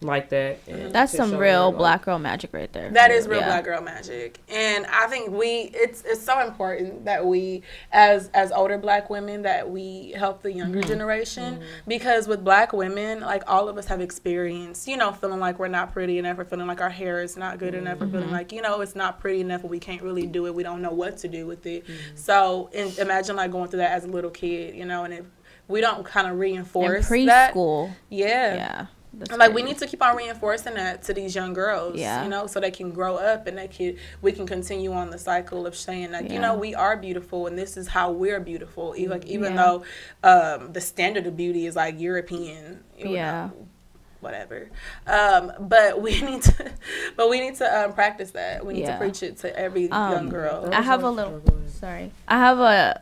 like that. And That's to some show real her, like, black girl magic right there. That is real Yeah. black girl magic. And I think it's so important that we, as older black women, that we help the younger generation. Because with black women, like, all of us have experienced, feeling like we're not pretty enough, or feeling like our hair is not good enough, or feeling like, it's not pretty enough, and we can't really do it. We don't know what to do with it. So imagine, like, going through that as a little kid, and if we don't kind of reinforce In that. preschool. Yeah. That's Like, we crazy. need to keep on reinforcing that to these young girls, Yeah. so they can grow up and we can continue on the cycle of saying that, Yeah. we are beautiful and this is how we're beautiful. Even Yeah. though the standard of beauty is like European, whatever. But we need to practice that. We need to Yeah. preach it to every young girl. I have a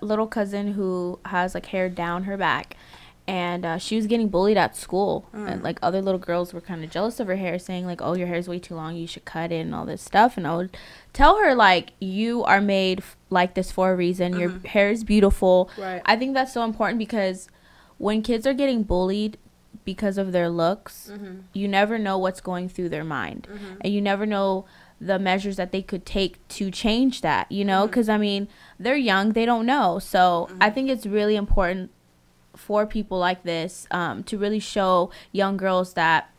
little cousin who has like hair down her back, and she was getting bullied at school, and like other little girls were kind of jealous of her hair, saying like, oh, your hair's way too long, you should cut it and all this stuff. And I would tell her, like, you are made like this for a reason. Your hair is beautiful. Right. I think that's so important, because when kids are getting bullied because of their looks, you never know what's going through their mind, and you never know the measures that they could take to change that, because I mean, they're young, they don't know. So I think it's really important for people like this to really show young girls that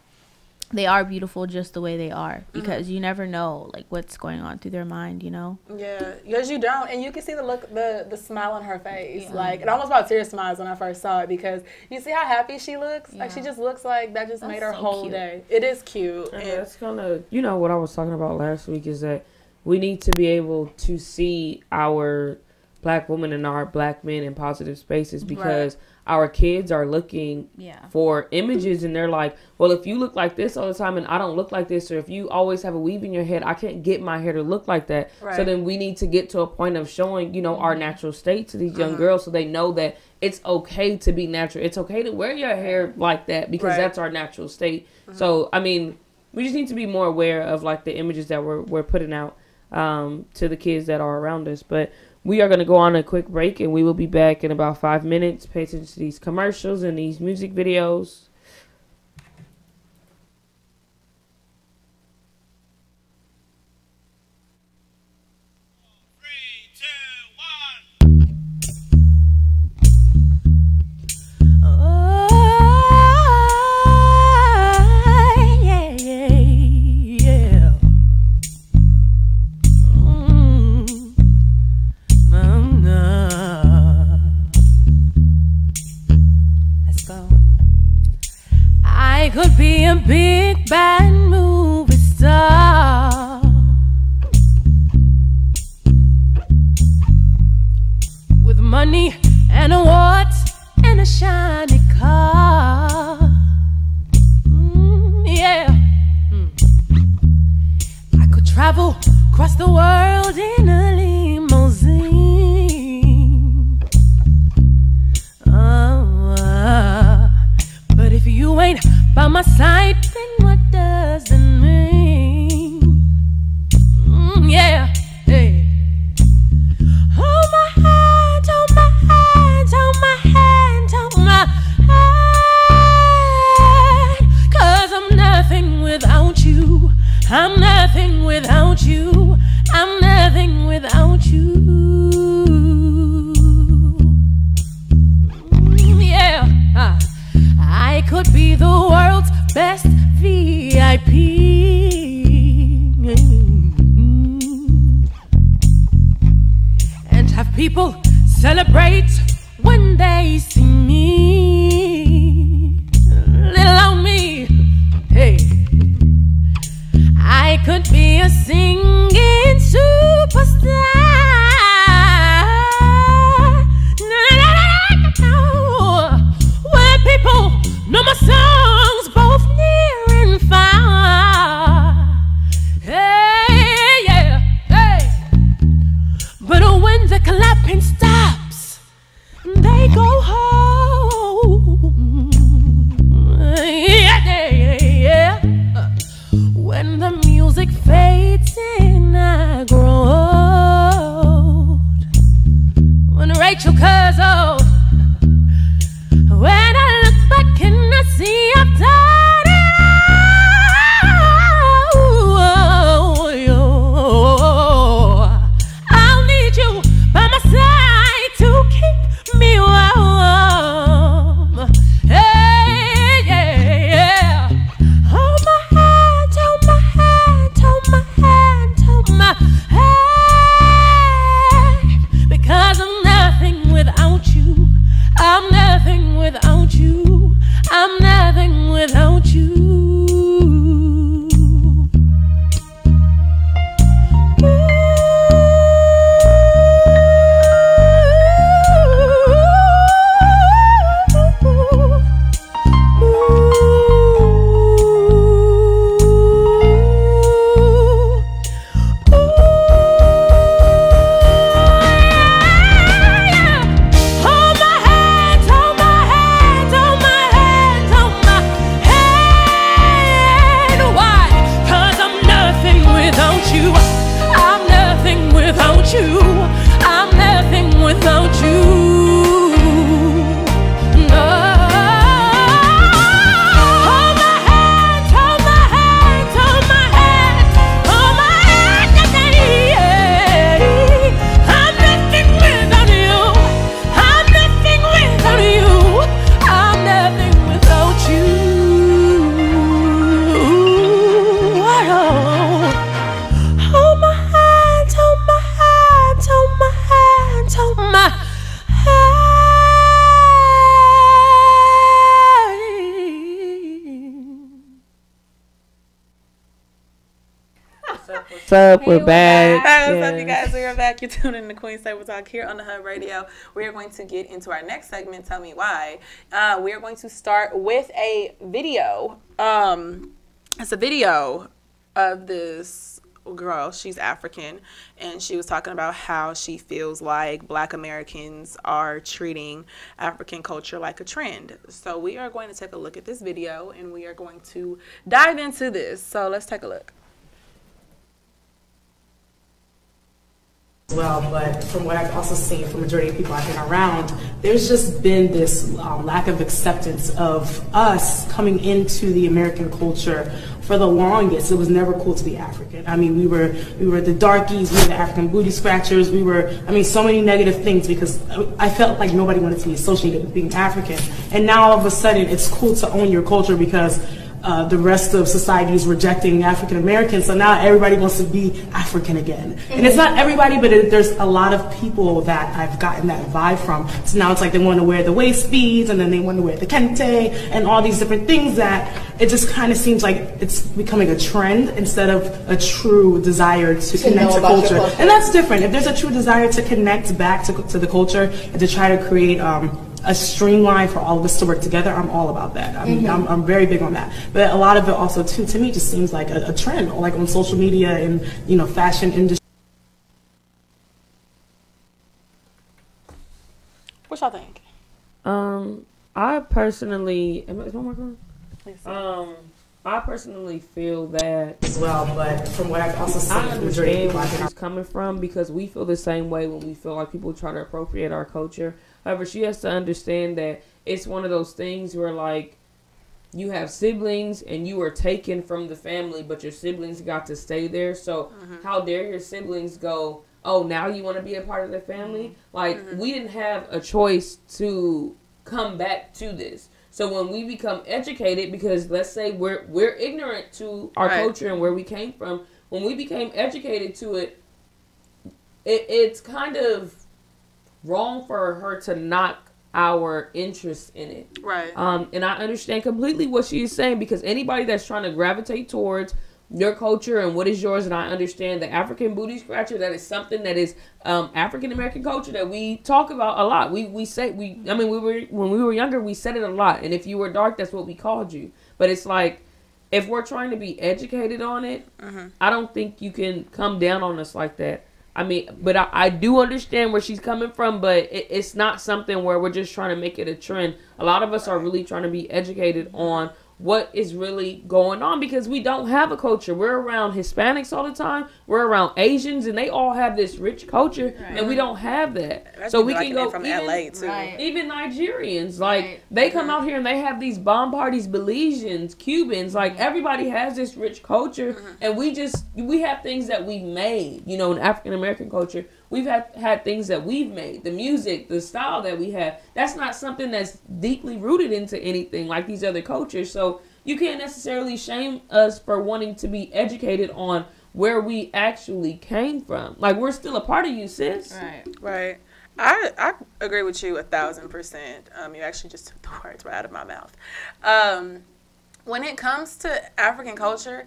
they are beautiful just the way they are, because you never know like what's going on through their mind, Yeah, because you don't, and you can see the look, the smile on her face. Like, it almost brought tear smiles when I first saw it, because you see how happy she looks. Like, she just looks like that just made her so whole cute. day. It is cute. And that's kind of, what I was talking about last week is that we need to be able to see our black women and our black men in positive spaces, because our kids are looking for images, and they're like, well, if you look like this all the time and I don't look like this, or if you always have a weave in your head, I can't get my hair to look like that. So then we need to get to a point of showing, our natural state to these young girls, so they know that it's okay to be natural. It's okay to wear your hair like that, because that's our natural state. So, I mean, we just need to be more aware of like the images that we're putting out to the kids that are around us. But we are going to go on a quick break, and we will be back in about 5 minutes. Pay attention to these commercials and these music videos. I could be a big bad movie star with money and awards and a shiny car. I could travel across the world in a limousine. But if you ain't by my side, then what does it mean? Hey. Hold my hand, hold my hand, hold my hand, hold my hand. 'Cause I'm nothing without you. I'm nothing without you. I'm nothing without you. best VIP. And have people celebrate when they see me. Little on me, hey. I could be a singing superstar. Where people know my songs both near and far. Hey, yeah, hey. But when the clapping stops, they go home. Yeah, yeah, yeah. When the music fades in, I grow old. When Rachel comes old, when I look back and I see I've done it all. I'll need you by my side to keep me warm. Hey, yeah, yeah. Hold my hand, hold my hand, hold my hand, hold my hand. Because I'm nothing without you. I'm nothing without you. I'm nothing without you. Hold my hand, hold my hand, hold my hand, hold my hand. Why? 'Cause I'm nothing without you. I'm nothing without you. I'm nothing without you. No. Hold my hand, hold my hand, hold my hand, hold my hand. I'm nothing without you. I'm nothing without you. I'm nothing without you. Hold my hand, hold my hand, hold my hand, hold my hand. What's up? We're back. Hi, what's up, you Yes. guys? We are back. You're tuning in to Queen's Table Talk here on the Hub Radio. We are going to get into our next segment, Tell Me Why. We are going to start with a video. It's a video of this girl. She's African, and she was talking about how she feels like Black Americans are treating African culture like a trend. So we are going to take a look at this video, and we are going to dive into this. So let's take a look. Well, but from what I've also seen from the majority of people I've been around, there's just been this lack of acceptance of us coming into the American culture. For the longest, it was never cool to be African. I mean, we were the darkies, we were the African booty scratchers, we were, I mean, so many negative things because I felt like nobody wanted to be associated with being African. And now all of a sudden, it's cool to own your culture because the rest of society is rejecting African Americans, so now everybody wants to be African again. And it's not everybody, but there's a lot of people that I've gotten that vibe from. So now it's like they want to wear the waist beads, and then they want to wear the kente, and all these different things that it just kind of seems like it's becoming a trend instead of a true desire to connect to culture. And that's different. If there's a true desire to connect back to the culture and to try to create a streamline for all of us to work together, I'm all about that. I mean, I'm very big on that. But a lot of it also, too, to me, just seems like a trend, like on social media and, you know, fashion industry. What y'all think? I personally, is my mic on? I personally feel that as well, but from what I've also seen, I understand where she's coming from because we feel the same way when we feel like people try to appropriate our culture. However, she has to understand that it's one of those things where, like, you have siblings and you were taken from the family, but your siblings got to stay there. So how dare your siblings go, oh, now you want to be a part of the family? Like, we didn't have a choice to come back to this. So when we become educated, because let's say we're ignorant to our culture and where we came from, when we became educated to it, it's kind of wrong for her to knock our interest in it. Right. And I understand completely what she's saying, because anybody that's trying to gravitate towards your culture and what is yours, and I understand the African booty scratcher, that is something that is African American culture that we talk about a lot. When we were younger, we said it a lot, and if you were dark, that's what we called you. But it's like, if we're trying to be educated on it, I don't think you can come down on us like that. I mean, but I do understand where she's coming from, but it's not something where we're just trying to make it a trend. A lot of us are really trying to be educated on what is really going on, because we don't have a culture. We're around Hispanics all the time. We're around Asians, and they all have this rich culture, and we don't have that. So we can go from LA too. Even Nigerians, like they come out here and they have these bomb parties. Belizeans, Cubans, like everybody has this rich culture, and we have things that we've made. You know, in African American culture, we've had things that we've made. The music, the style that we have, that's not something that's deeply rooted into anything like these other cultures. So you can't necessarily shame us for wanting to be educated on where we actually came from. Like, we're still a part of you, sis. Right. I agree with you 1,000%. You actually just took the words right out of my mouth. When it comes to African culture,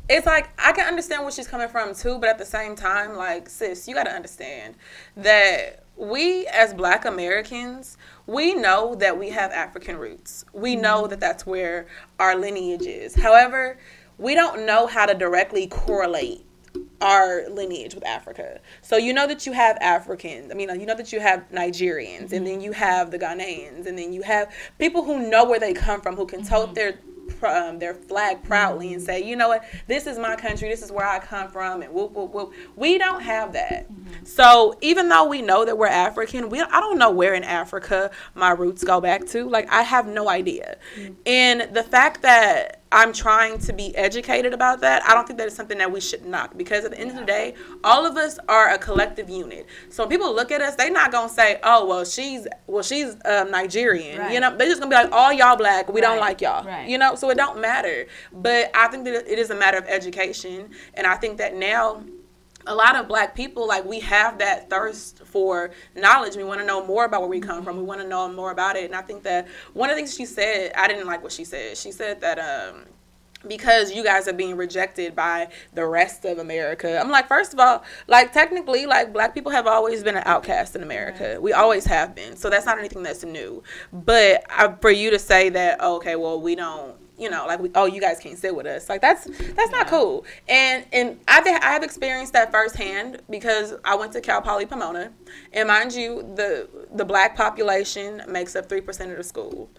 it's like, I can understand where she's coming from too, but at the same time, like, sis, you got to understand that we as Black Americans, we know that we have African roots. We know that that's where our lineage is. However, we don't know how to directly correlate our lineage with Africa. So you know that you have Africans. I mean, you know that you have Nigerians, and then you have the Ghanaians, and then you have people who know where they come from, who can tote their flag proudly and say, you know what, this is my country, this is where I come from, and whoop, whoop, whoop. We don't have that. So even though we know that we're African, I don't know where in Africa my roots go back to. Like, I have no idea. And the fact that I'm trying to be educated about that, I don't think that is something that we should knock, because at the end of the day, all of us are a collective unit. So when people look at us, they're not gonna say, oh, well, she's Nigerian. Right. You know, they're just gonna be like, all y'all Black, we don't like y'all. Right. You know, so it don't matter. But I think that it is a matter of education, and I think that now a lot of Black people, like, we have that thirst for knowledge. We want to know more about where we come from. We want to know more about it. And I think that one of the things she said, I didn't like what she said. She said that because you guys are being rejected by the rest of America. I'm like, first of all, like, technically, like, Black people have always been an outcast in America. Right. We always have been. So that's not anything that's new. But for you to say that, okay, well, we don't, you know, like, you guys can't sit with us. Like, that's not cool. And I have experienced that firsthand, because I went to Cal Poly Pomona, and mind you, the Black population makes up 3% of the school.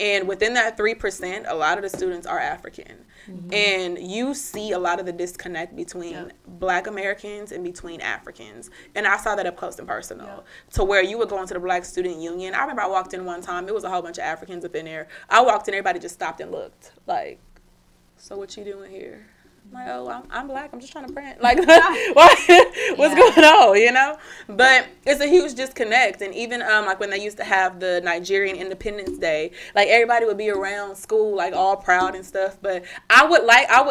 And within that 3%, a lot of the students are African. And you see a lot of the disconnect between Black Americans and between Africans. And I saw that up close and personal, to where you would go into the Black Student Union. I remember I walked in one time, it was a whole bunch of Africans up in there. I walked in, everybody just stopped and looked, like, so what you doing here? I'm like, oh, I'm Black, I'm just trying to print. Like, what's going on, you know? But it's a huge disconnect. And even like when they used to have the Nigerian Independence Day, like, everybody would be around school, like, all proud and stuff. But I would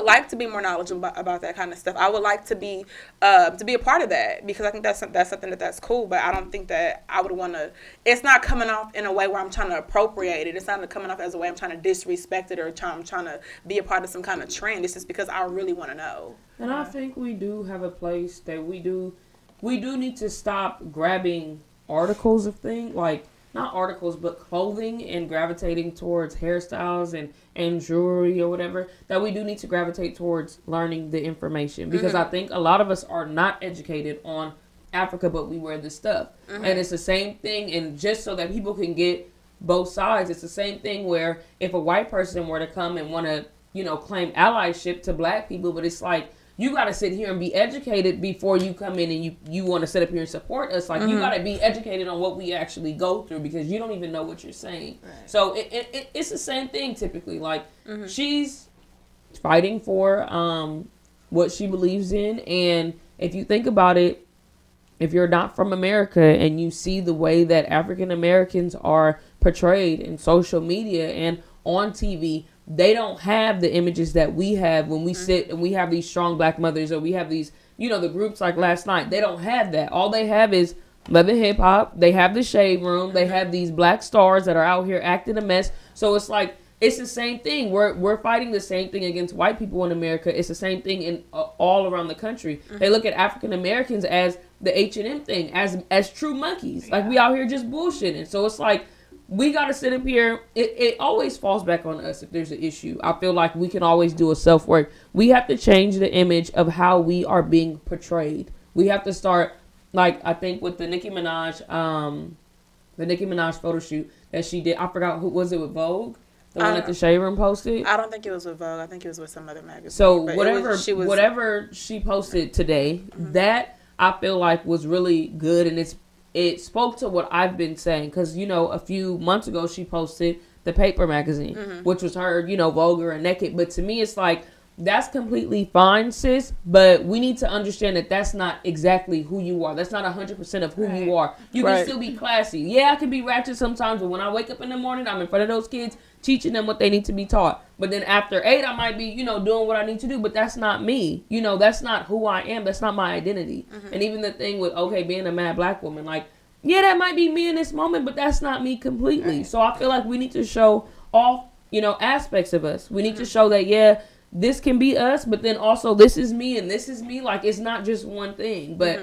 like to be more knowledgeable about that kind of stuff. I would like to be a part of that, because I think that's something that's cool. But I don't think that I would want to. It's not coming off in a way where I'm trying to appropriate it. It's not coming off as a way I'm trying to disrespect it, or I'm trying to be a part of some kind of trend. It's just because I really want to know. And I think we do have a place that we do need to stop grabbing articles of things, like, not articles, but clothing, and gravitating towards hairstyles and jewelry or whatever. That we do need to gravitate towards learning the information, because I think a lot of us are not educated on Africa, but we wear this stuff. And it's the same thing, and just so that people can get both sides, it's the same thing where if a white person were to come and want to, you know, claim allyship to Black people, but it's like, you got to sit here and be educated before you come in and you want to sit up here and support us. Like, you got to be educated on what we actually go through, because you don't even know what you're saying. Right. So it's the same thing typically. Like, she's fighting for what she believes in, and if you think about it, if you're not from America and you see the way that African Americans are portrayed in social media and on TV, they don't have the images that we have when we sit and we have these strong black mothers, or we have these, you know, the groups like Last Night. They don't have that. All they have is Love and Hip Hop. They have the Shade Room. They have these black stars that are out here acting a mess. So it's like, it's the same thing. We're fighting the same thing against white people in America. It's the same thing in all around the country. They look at African Americans as the H&M thing, as true monkeys. Like, we out here just bullshitting. So it's like, we got to sit up here. It always falls back on us if there's an issue. I feel like we can always do a self-work. We have to change the image of how we are being portrayed. We have to start, like, I think with the Nicki Minaj photo shoot that she did. I forgot who was it, with Vogue? The one that the Shade Room posted? I don't think it was with Vogue. I think it was with some other magazine. So whatever she posted today, that I feel like was really good, and it spoke to what I've been saying. Because, you know, a few months ago, she posted the Paper magazine, which was her, you know, vulgar and naked. But to me, it's like, that's completely fine, sis. But we need to understand that that's not exactly who you are. That's not 100% of who you are. You can still be classy. Yeah, I can be ratchet sometimes. But when I wake up in the morning, I'm in front of those kids, teaching them what they need to be taught. But then after 8, I might be, you know, doing what I need to do. But that's not me. You know, that's not who I am. That's not my identity. And even the thing with, okay, being a mad black woman, like, yeah, that might be me in this moment, but that's not me completely. So I feel like we need to show all, you know, aspects of us. We need to show that, yeah, this can be us, but then also this is me and this is me. Like, it's not just one thing. But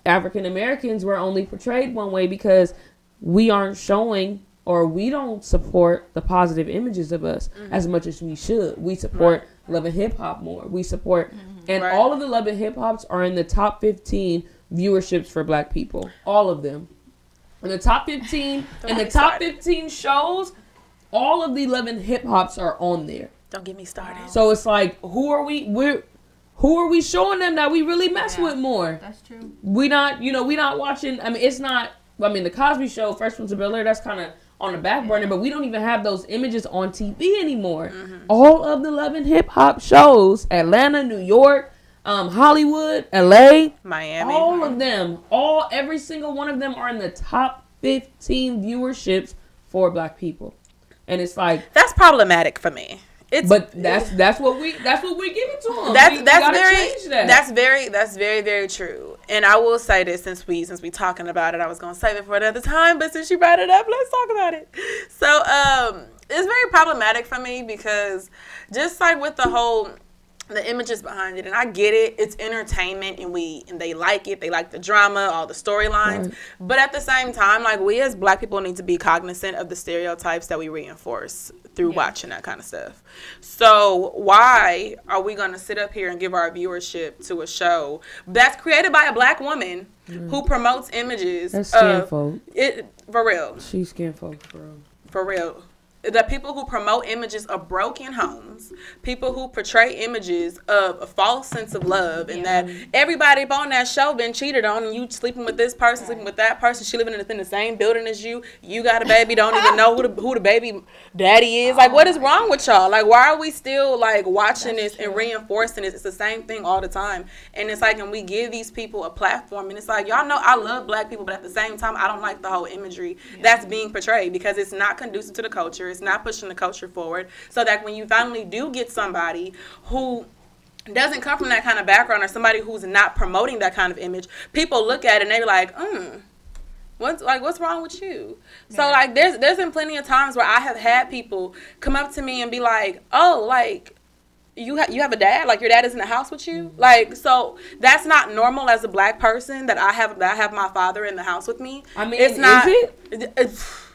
African Americans were only portrayed one way because we aren't showing, or we don't support the positive images of us as much as we should. We support Love and Hip Hop more. We support, and all of the Love and Hip Hops are in the top 15 viewerships for black people. All of them. In the top 15, and the top 15 shows, all of the Love and Hip Hops are on there. Don't get me started. So it's like, who are we showing them that we really mess with more? That's true. We not watching, I mean, it's not, I mean, the Cosby Show, Fresh Prince of Bel-Air, that's kind of on the back burner, but we don't even have those images on TV anymore. All of the Love and Hip Hop shows, Atlanta, New York, Hollywood, LA, Miami, all of them, every single one of them are in the top 15 viewerships for black people. And it's like, that's problematic for me. That's what we give it to them. That's very, very true. And I will say this, since we talking about it, I was gonna save it for another time, but since you brought it up, let's talk about it. So it's very problematic for me because just like with the images behind it, and I get it, it's entertainment, and they like it, they like the drama, all the storylines, but at the same time, like, we as black people need to be cognizant of the stereotypes that we reinforce through watching that kind of stuff. So why are we going to sit up here and give our viewership to a show that's created by a black woman who promotes images of it? For real, she's skinfolk, bro. For real. The people who promote images of broken homes, people who portray images of a false sense of love, and that everybody on that show been cheated on, and you sleeping with this person, sleeping with that person, she living in the same building as you, you got a baby, don't even know who the baby daddy is. Like, what is wrong with y'all? Like, why are we still, like, watching this and reinforcing this? It's the same thing all the time. And it's like, and we give these people a platform, and it's like, y'all know I love black people, but at the same time, I don't like the whole imagery that's being portrayed, because it's not conducive to the culture. It's not pushing the culture forward, so that when you finally do get somebody who doesn't come from that kind of background, or somebody who's not promoting that kind of image, people look at it and they're like, what's wrong with you? So like there's been plenty of times where I have had people come up to me and be like, oh, like, you have a dad? Like, your dad is in the house with you? Like, so that's not normal as a black person, that I have my father in the house with me. I mean, it's not.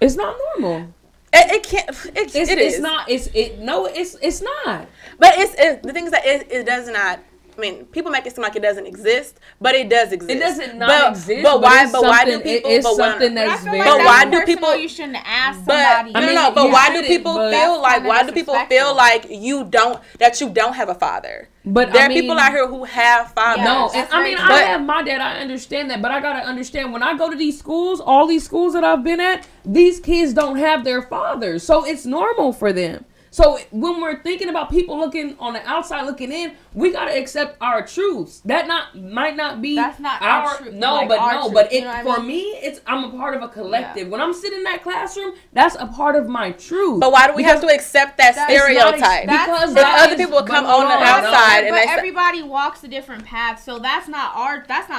It's not normal. It can't. It is. It's not. It's not. But the thing is that it does not. I mean, people make it seem like it doesn't exist, but it does exist. It doesn't not exist. But why do people? It's something that's very. But why do people? You shouldn't ask somebody. But why do people feel like? Why do people feel like you don't have a father? But there are people out here who have fathers. No, and I have my dad. I understand that, but I gotta understand, when I go to these schools, all these schools that I've been at, these kids don't have their fathers, so it's normal for them. So when we're thinking about people looking on the outside looking in, we gotta accept our truths. That might not be That's not our truth. no, Like, but our no, truth, but you it know what I for mean? me, it's I'm a part of a collective. When I'm sitting in that classroom, that's a part of my truth. But why do we have to accept that stereotype? Because if other people come on the outside and but they say, everybody walks a different path, so that's not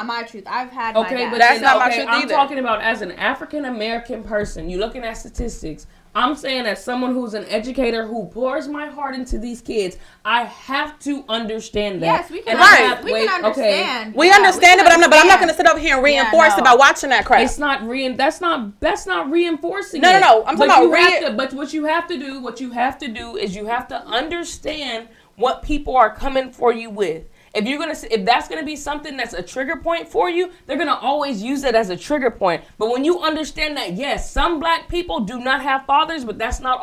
my truth. I've had my okay, bad. but That's not my okay, truth I'm either. talking about as an African American person. You're looking at statistics. I'm saying as someone who's an educator who pours my heart into these kids, I have to understand that. Yes, we can. And I have- We can understand. we Yeah, understand it, but I'm not understand. going to sit over here and reinforce it by watching that crap. It's not that's not reinforcing. No, it. no, no. I'm talking about But what you have to do is you have to understand what people are coming for you with. If that's gonna be something that's a trigger point for you, they're gonna always use it as a trigger point. But when you understand that, yes, some black people do not have fathers, but that's not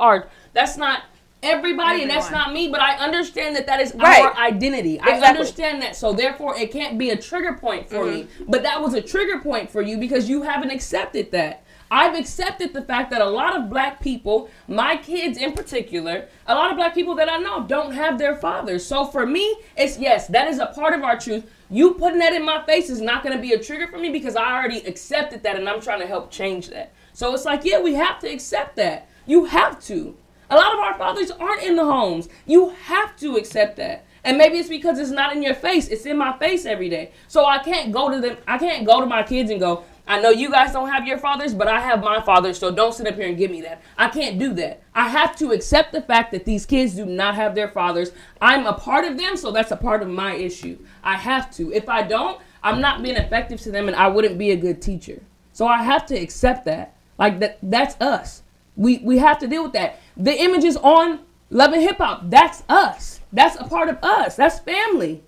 everybody, and that's not me. But I understand that is our identity. I understand that, so therefore it can't be a trigger point for me. But that was a trigger point for you because you haven't accepted that. I've accepted the fact that a lot of black people, my kids in particular, a lot of black people that I know don't have their fathers. So for me, it's yes, that is a part of our truth. You putting that in my face is not going to be a trigger for me because I already accepted that and I'm trying to help change that. So it's like, yeah, we have to accept that. You have to. A lot of our fathers aren't in the homes. You have to accept that. And maybe it's because it's not in your face. It's in my face every day. So I can't go to them. I can't go to my kids and go, I know you guys don't have your fathers, but I have my father, so don't sit up here and give me that. I can't do that. I have to accept the fact that these kids do not have their fathers. I'm a part of them, so that's a part of my issue. I have to. If I don't, I'm not being effective to them, and I wouldn't be a good teacher. So I have to accept that. Like, that's us. We have to deal with that. The images on Love and Hip Hop, that's us. That's a part of us. That's family.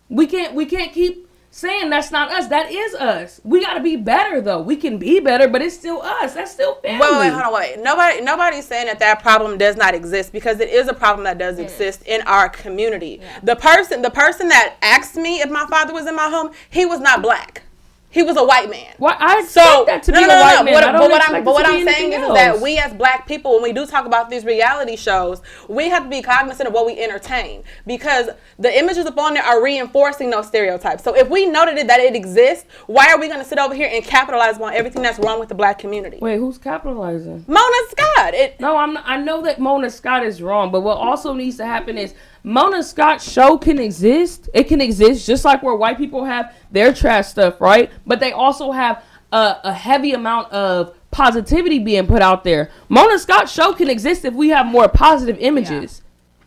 We can't keep saying that's not us. That is us. We got to be better, though. We can be better, but it's still us. That's still family. Wait, hold on, wait. Nobody's saying that problem does not exist, because it is a problem that does exist in our community. Yeah. The person that asked me if my father was in my home, he was not black. He was a white man. Well, I expect that to be a white man. But what I'm saying is that we as black people, when we do talk about these reality shows, we have to be cognizant of what we entertain, because the images up on there are reinforcing those stereotypes. So if we noted that it exists, why are we going to sit over here and capitalize on everything that's wrong with the black community? Wait, who's capitalizing? Mona Scott. No, I know that Mona Scott is wrong, but what also needs to happen is Mona Scott's show can exist. It can exist just like where white people have their trash stuff, right? But they also have a heavy amount of positivity being put out there. Mona Scott's show can exist if we have more positive images,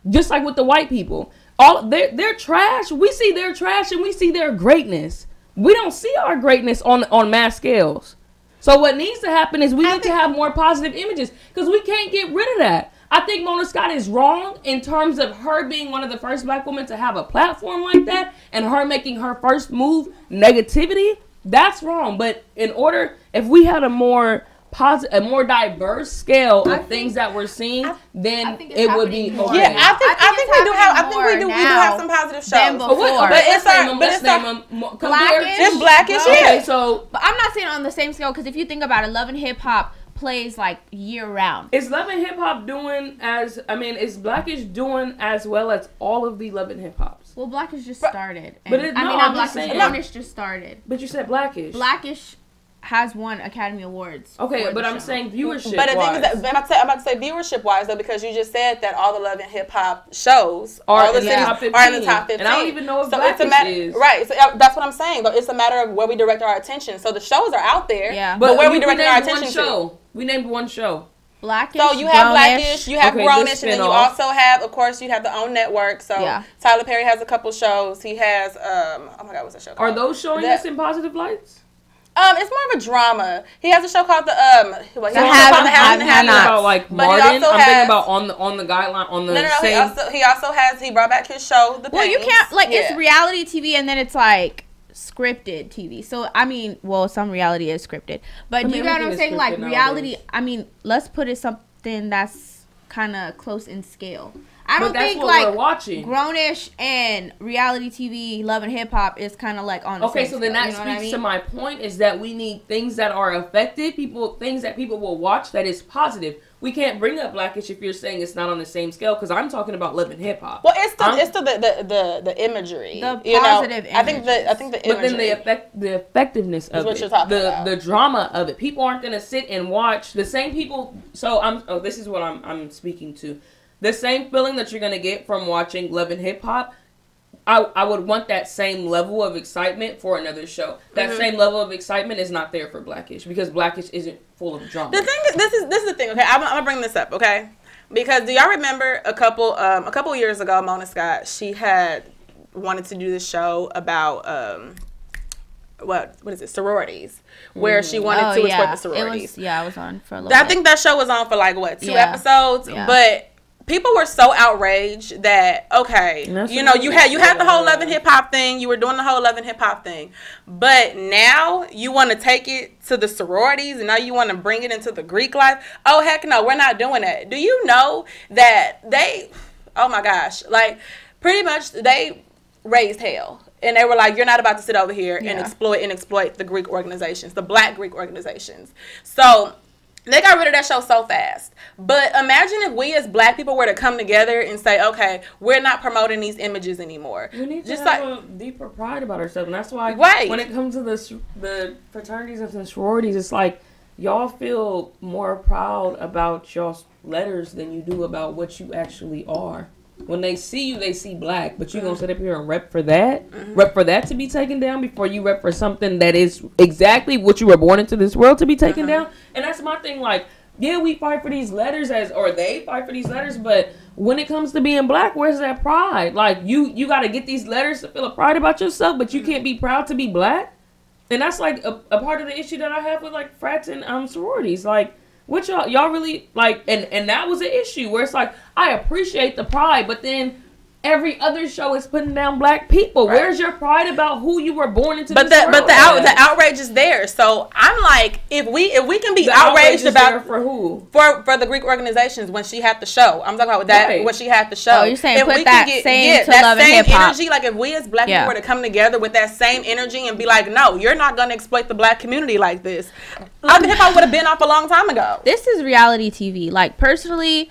just like with the white people. All they're trash. We see their trash and we see their greatness. We don't see our greatness on mass scales. So what needs to happen is we need to have more positive images, because we can't get rid of that. I think Mona Scott is wrong in terms of her being one of the first black women to have a platform like that, and her making her first move negativity. That's wrong. But if we had a more positive, a more diverse scale of things that we're seeing, then it would be okay. Yeah, I think we do have some positive shows. Let's name them. Blackish. It's Blackish, okay, so, but I'm not saying on the same scale, because if you think about it, Love and Hip Hop plays like year round. Is Love and Hip Hop is Blackish doing as well as all of the Love and Hip Hops? Well, Blackish just started. Blackish just started. But you said Blackish. Blackish has won Academy Awards. Okay, but I'm saying viewership. But the thing is that I'm about to say viewership wise, though, because you just said that all the Love and Hip Hop shows are in the top 15. And I don't even know if Blackish is. Right, so that's what I'm saying. But it's a matter of where we direct our attention. So the shows are out there. Yeah. But where we direct our attention to. We named one show. Blackish. So you have Blackish, you have Grownish, and then you also have, of course, you have the OWN network. So Tyler Perry has a couple shows. He has, oh my God, what's that show called? Are those showing us in positive lights? It's more of a drama. He has a show called the Have-Nots. Like Martin, I'm thinking about on the guideline on the same. He brought back his show. You can't it's reality TV and then it's like scripted TV. So I mean, some reality is scripted, but you know what I'm saying? Like reality. I mean, let's put it something that's kind of close in scale. I don't that's think what like we're watching. Grownish and reality TV, Love and Hip Hop is kind of like on the Okay, same so then scale, that you know what I speaks mean? to my point is that we need things that are effective, things that people will watch that is positive. We can't bring up Blackish if you're saying it's not on the same scale because I'm talking about Love and Hip Hop. Well, it's the imagery, the you positive. know? I think the imagery. But then the effectiveness of what it, you're talking about. the drama of it. People aren't gonna sit and watch the same people. So this is what I'm speaking to. The same feeling that you're gonna get from watching Love and Hip Hop. I would want that same level of excitement for another show. That same level of excitement is not there for Blackish because Blackish isn't full of drama. The thing is, this is the thing. Okay, I'm gonna bring this up. Okay, because do y'all remember a couple years ago, Mona Scott, she had wanted to do this show about what is it, sororities, where she wanted to exploit the sororities. I was on for a little bit. I think that show was on for like what, 2 Yeah. episodes, Yeah. but people were so outraged that you know, you had the whole Love and Hip Hop thing, you were doing the whole Love and Hip Hop thing, but now you want to take it to the sororities and now you want to bring it into the Greek life. Oh heck no, we're not doing that. Do you know that they, oh my gosh, like pretty much they raised hell. And they were like, you're not about to sit over here and exploit the Greek organizations, the Black Greek organizations. So they got rid of that show so fast. But imagine if we as Black people were to come together and say, okay, we're not promoting these images anymore. We need to Just have a deeper pride about ourselves. And that's why when it comes to the fraternities and the sororities, it's like y'all feel more proud about y'all's letters than you do about what you actually are. When they see you, they see Black, but you gonna sit up here and rep for that? Rep for that to be taken down before you rep for something that is exactly what you were born into this world to be taken down? And that's my thing, like, yeah, we fight for these letters or they fight for these letters, but when it comes to being Black, where's that pride? Like, you gotta get these letters to feel a pride about yourself, but you can't be proud to be Black? And that's like a part of the issue that I have with like frats and sororities. Like, what y'all really like, and that was an issue where it's like, I appreciate the pride, but then every other show is putting down Black people. Right. Where's your pride about who you were born into? But the outrage is there. So I'm like, if we can be outraged about for who for the Greek organizations when she had the show. I'm talking about that when she had the show. Oh, you're saying if put we that can get, same to that Love and same Hip Hop energy. Like if we as Black people were to come together with that same energy and be like, no, you're not going to exploit the Black community like this. Love and Hip Hop would have been off a long time ago. This is reality TV. Like personally.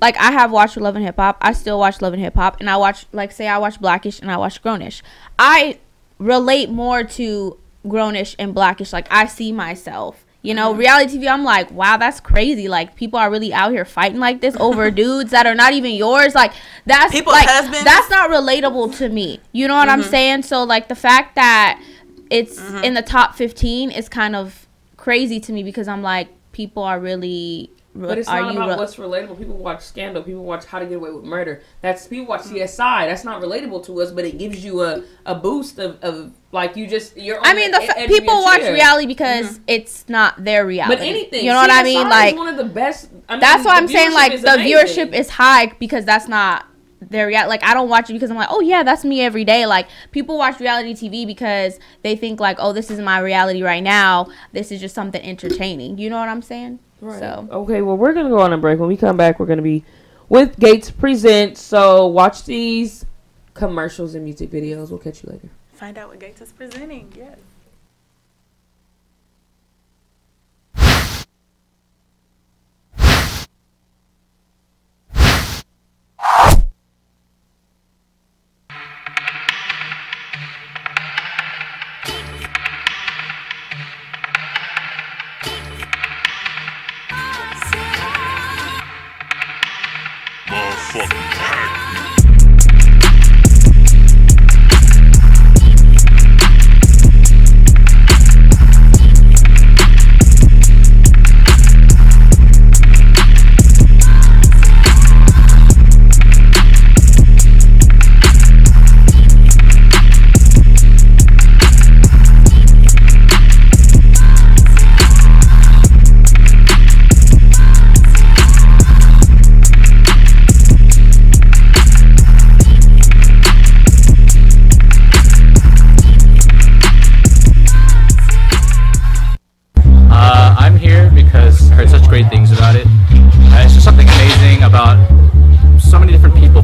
Like, I have watched Love and Hip Hop. I still watch Love and Hip Hop. And I watch, like, say I watch Blackish and I watch Grownish. I relate more to Grownish and Blackish. Like, I see myself. You know, reality TV, I'm like, wow, that's crazy. Like, people are really out here fighting like this over dudes that are not even yours. Like, that's people's like, husbands. That's not relatable to me. You know what I'm saying? So, like, the fact that it's in the top 15 is kind of crazy to me because I'm like, people are really... But it's not about what's relatable. People watch Scandal. People watch How to Get Away with Murder. People watch CSI. That's not relatable to us, but it gives you a boost of like you're. I mean, people watch reality because it's not their reality. But anything, you know what I mean? Like is one of the best. I mean, that's why I'm saying like the amazing. viewership is high because that's not their reality. Like I don't watch it because I'm like, oh yeah, that's me every day. Like people watch reality TV because they think like, oh, this is my reality right now. This is just something entertaining. You know what I'm saying? Right. So okay, well we're gonna go on a break. When we come back, we're gonna be with Gates Presents. So watch these commercials and music videos. We'll catch you later. Find out what Gates is presenting. Yes. Things about it. It's just something amazing about so many different people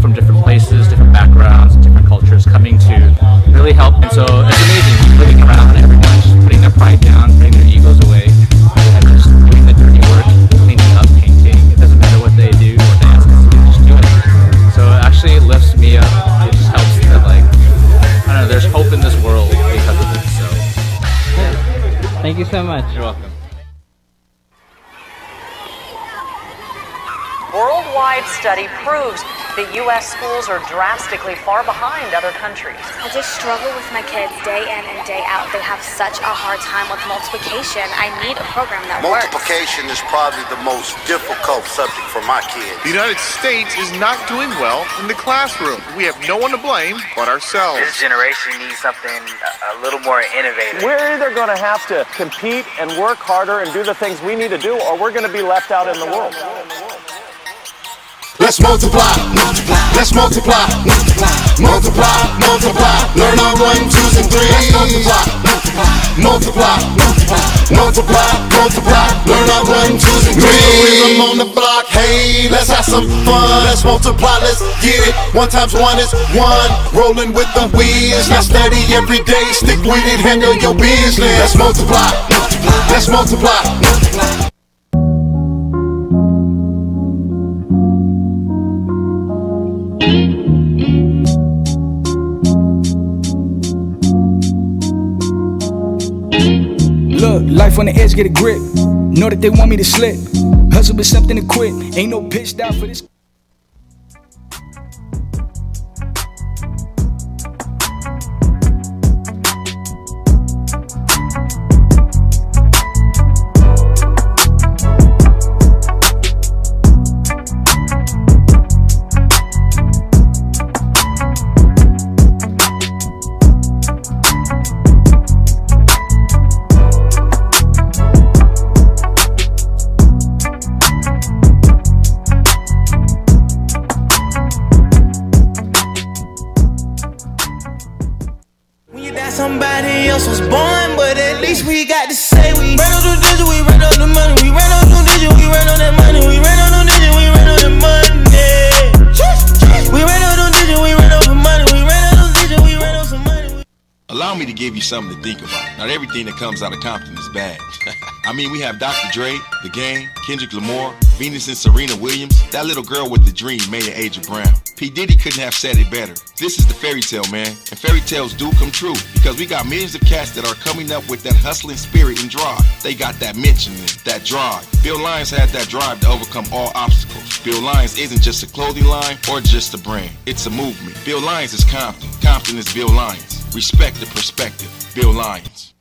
much. You're welcome. Worldwide study proves that U.S. schools are drastically far behind other countries. I just struggle with my kids day in and day out. They have such a hard time with multiplication. I need a program that works. Multiplication is probably the most difficult subject for my kids. The United States is not doing well in the classroom. We have no one to blame but ourselves. This generation needs something a little more innovative. We're either going to have to compete and work harder and do the things we need to do, or we're going to be left out in the world. Let's multiply, let's multiply, multiply, multiply. Learn our 1, 2s, and 3s. Multiply, multiply, multiply, multiply. Learn our 1, 2s, and 3s. I'm on the block, hey, let's have some fun. Let's multiply, let's get it. 1 times 1 is 1. Rolling with the whiz. Now study every day, stick with it, handle your business. Let's multiply, let's multiply. Look, life on the edge, get a grip. Know that they want me to slip. Hustle is something to quit. Ain't no pitched out for this. Somebody else was born, but at least we got to say we ran on the digit, we ran on the money, we ran on the digit, we ran on that money, we ran on the digit, we ran on the money. We ran on the digit, we ran on the money, we ran on the digit, we ran on some money. Allow me to give you something to think about. Not everything that comes out of Compton is bad. I mean, we have Dr. Dre, The Game, Kendrick Lamar, Venus and Serena Williams, that little girl with the dream, Maya Aja Brown. P. Diddy couldn't have said it better. This is the fairy tale, man. And fairy tales do come true because we got millions of cats that are coming up with that hustling spirit and drive. They got that mention in it, that drive. Bill Lyons had that drive to overcome all obstacles. Bill Lyons isn't just a clothing line or just a brand. It's a movement. Bill Lyons is Compton. Compton is Bill Lyons. Respect the perspective. Bill Lyons.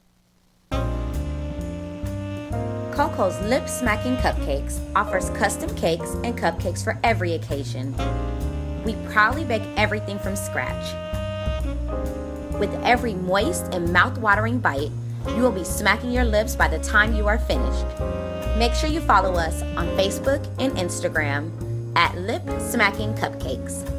Coco's Lip Smacking Cupcakes offers custom cakes and cupcakes for every occasion. We proudly bake everything from scratch. With every moist and mouth-watering bite, you will be smacking your lips by the time you are finished. Make sure you follow us on Facebook and Instagram at Lip Smacking Cupcakes.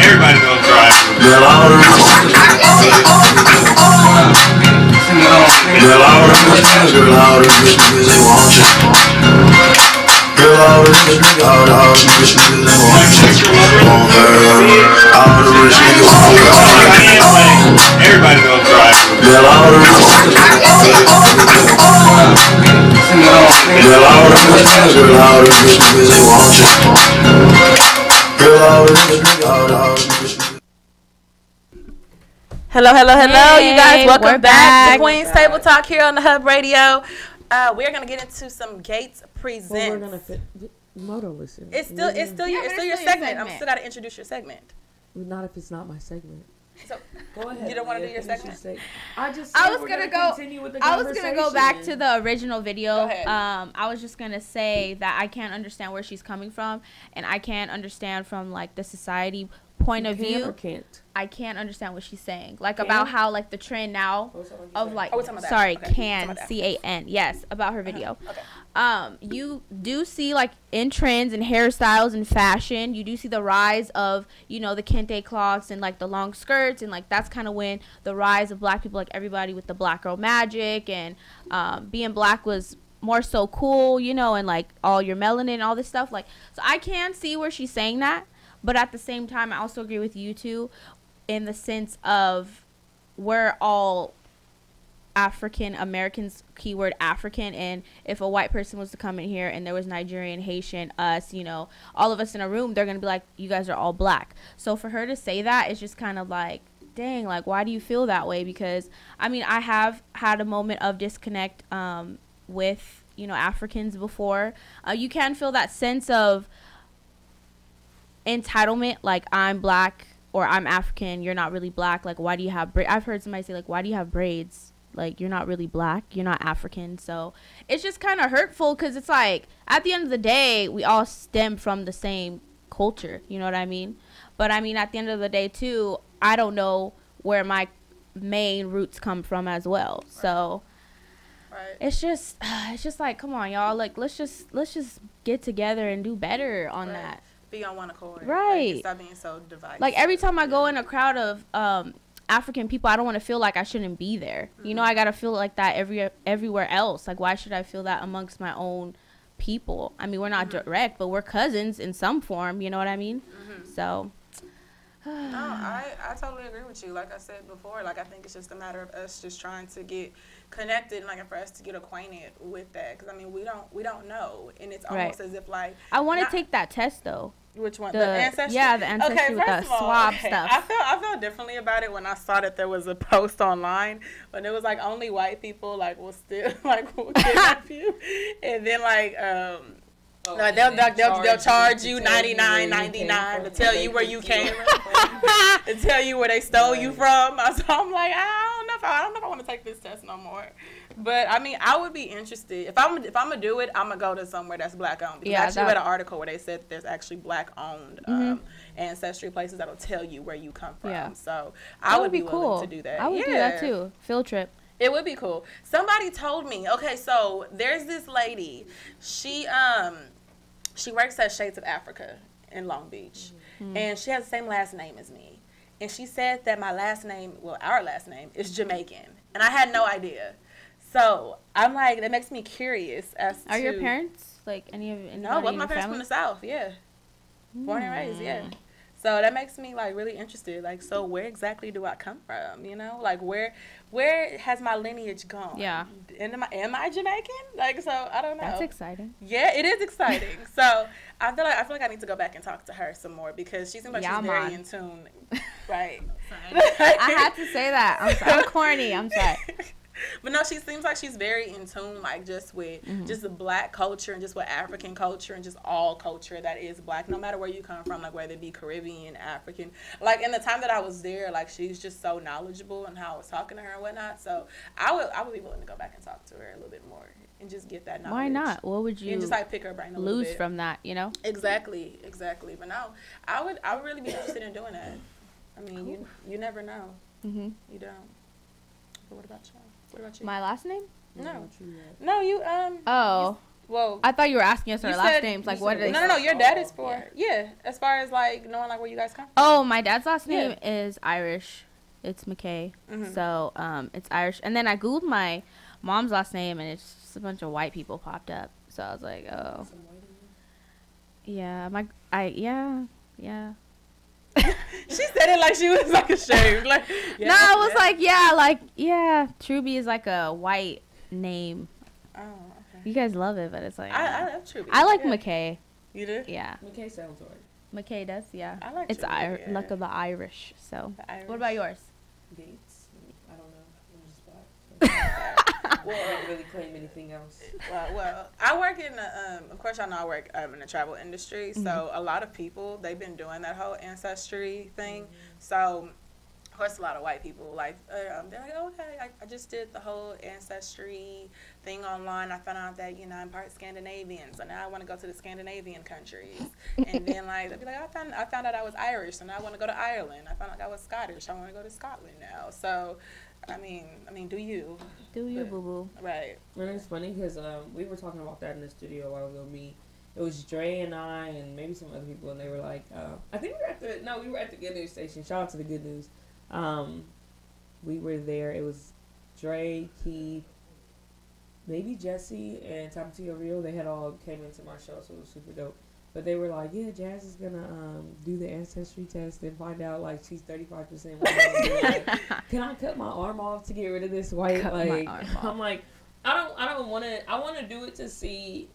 Everybody gonna drive. Girl, all the bitches, girl, all the bitches, they want you. Girl, all the bitches, all the bitches, they want you. Want her, all the rich niggas want her. Everybody gonna drive. Girl, all the bitches, girl, all the bitches, girl, all the bitches, they want you. Girl, all the bitches, all the bitches. Hello, hello, hello, Hey, you guys. Welcome we're back back. to Queen's Table Talk here on the Hub Radio. We're gonna get into some Gates Presents. Well, we're gonna fit Moto listen. It's still your segment. I'm still gotta introduce your segment. Not if it's not my segment. So go ahead. You don't want to do your segment? I was gonna go back to the original video. Go ahead. I was just gonna say that I can't understand where she's coming from, and I can't understand from like the society point of view. Or can't. I can't understand what she's saying, like about how like the trend now of like we're talking about that. sorry, Okay, can CAN yes about her video. Okay. You do see like in trends and hairstyles and fashion, you do see the rise of the kente cloths and like the long skirts, and like that's kind of when the rise of black people, like everybody with the black girl magic and being black was more so cool, and like all your melanin and all this stuff. Like, so I can see where she's saying that, but at the same time I also agree with you too in the sense of we're all African Americans, keyword African, and if a white person was to come in here and there was Nigerian, Haitian, us, you know, all of us in a room, they're gonna be like, you guys are all black. So for her to say that, it's just kind of like, dang, like, why do you feel that way? Because I mean, I have had a moment of disconnect with, you know, Africans before. You can feel that sense of entitlement, like, I'm black or I'm African, you're not really black, like, why do you have I've heard somebody say, like, why do you have braids? Like, you're not really black, you're not African. So it's just kind of hurtful, because it's like, at the end of the day, we all stem from the same culture, you know what I mean? But I mean, at the end of the day too, I don't know where my main roots come from as well. So it's just like, come on, y'all, like, let's just get together and do better on that. Be on one accord. Right. Like, stop being so divisive. Like, every time I go in a crowd of African people, I don't want to feel like I shouldn't be there. You know, I gotta feel like that everywhere else. Like, why should I feel that amongst my own people? I mean, we're not direct, but we're cousins in some form. You know what I mean? So. No, I totally agree with you. Like I said before, like, I think it's just a matter of us just trying to get connected, and like for us to get acquainted with that, because I mean, we don't know, and it's almost as if, like, I want to take that test though. Which one? The ancestry? Yeah, the ancestry with the swab stuff. I felt differently about it when I saw that there was a post online, but it was like only white people like will still like will kidnap you, and then like they'll charge you $99.99 to tell you where you came from, to tell you where they stole you from. So I'm like, I don't know if I want to take this test no more. But I mean, I would be interested if I'm gonna do it. I'm gonna go to somewhere that's black owned. Because I actually read an article where they said there's actually black owned ancestry places that'll tell you where you come from. Yeah. So I would be willing to do that. I would do that too. Field trip. It would be cool. Somebody told me. Okay, so there's this lady. She works at Shades of Africa in Long Beach, and she has the same last name as me. And she said that my last name, well, our last name is Jamaican, and I had no idea. So I'm like, that makes me curious as to. Are your parents like any of? No, both my parents from the South. Yeah, born and raised. Yeah. So that makes me like really interested. Like, so where exactly do I come from? You know, like where has my lineage gone? Yeah. Am I Jamaican? Like, so I don't know. That's exciting. Yeah, it is exciting. So I feel like I need to go back and talk to her some more, because she seems like she's very in tune. Right. I had to say that. I'm sorry. I'm corny. I'm sorry. But no, she seems like she's very in tune, like just with just the black culture and just with African culture and just all culture that is black, no matter where you come from, like whether it be Caribbean, African. Like in the time that I was there, like she's just so knowledgeable and how I was talking to her and whatnot. So I would be willing to go back and talk to her a little bit more and just get that knowledge. Why not? What would you and just like pick her brain a little lose bit from that? You know? Exactly. But no, I would really be interested in doing that. I mean, you never know. You don't. But what about you? What about you? My last name? No, you Oh. Well, I thought you were asking us our last names. Like, what are they? No. Your dad is for as far as like knowing like where you guys come from. Oh, my dad's last name is Irish. It's McKay. So it's Irish. And then I googled my mom's last name, and it's just a bunch of white people popped up. So I was like, oh. Yeah, yeah. She said it like she was like ashamed. Like, I was like, Truby is like a white name. Oh, okay. You guys love it, but it's like I love Truby. I like McKay. You do? Yeah. McKay sounds right. McKay does, yeah. I like it's Truby, luck of the Irish. So, Irish. What about yours? Gates. I don't know. I'm just black. So. Well, I don't really claim anything else. Well, I work in of course y'all know I work in the travel industry, so a lot of people, they've been doing that whole ancestry thing. So of course a lot of white people like they're like, okay, I just did the whole ancestry thing online. I found out that I'm part Scandinavian, so now I want to go to the Scandinavian countries. And then like they'll be like, I found out I was Irish, so now I want to go to Ireland. I found out I was Scottish, I want to go to Scotland now. So I mean, do you? Do you, boo boo? Right. And it's funny because we were talking about that in the studio a while ago. It was Dre and I and maybe some other people, and they were like, I think we were at the Good News station. Shout out to the Good News. We were there. It was Dre, Keith, maybe Jesse, and Tapatio Rio. They had all came into my show, so it was super dope. But they were like, yeah, Jazz is gonna do the ancestry test and find out like she's 35% white. can I cut my arm off to get rid of this white? Cut my arm off. I'm like, I don't want to. I want to do it to see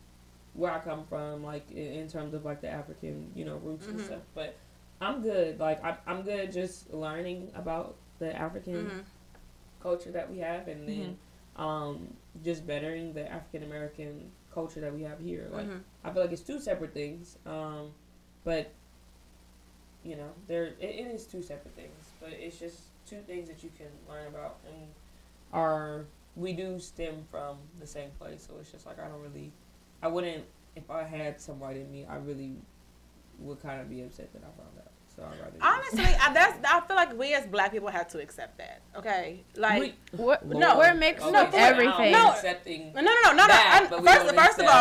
where I come from, like in terms of like the African, roots and stuff. But I'm good. Like I'm good just learning about the African culture that we have, and then just bettering the African American culture that we have here. Like I feel like it's two separate things, but it is two separate things. But it's just two things that you can learn about, and we do stem from the same place. So it's just like I wouldn't, if I had some white in me, I really would kind of be upset that I found out. So I'd rather honestly, I feel like we as black people have to accept that. Okay, like we're mixed up everything. No, accepting. No.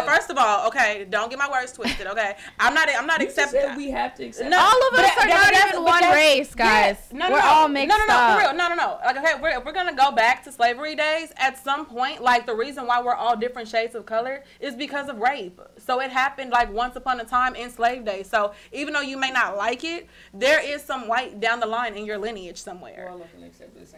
First of all, okay, don't get my words twisted. Okay, I'm not accepting. We have to accept. All of us are not even one race, guys. We're all mixed up. For real. No. Like, okay, we're gonna go back to slavery days at some point. Like, the reason why we're all different shades of color is because of rape. So it happened like once upon a time in slave days. So even though you may not like it, there is some white down the line in your lineage somewhere.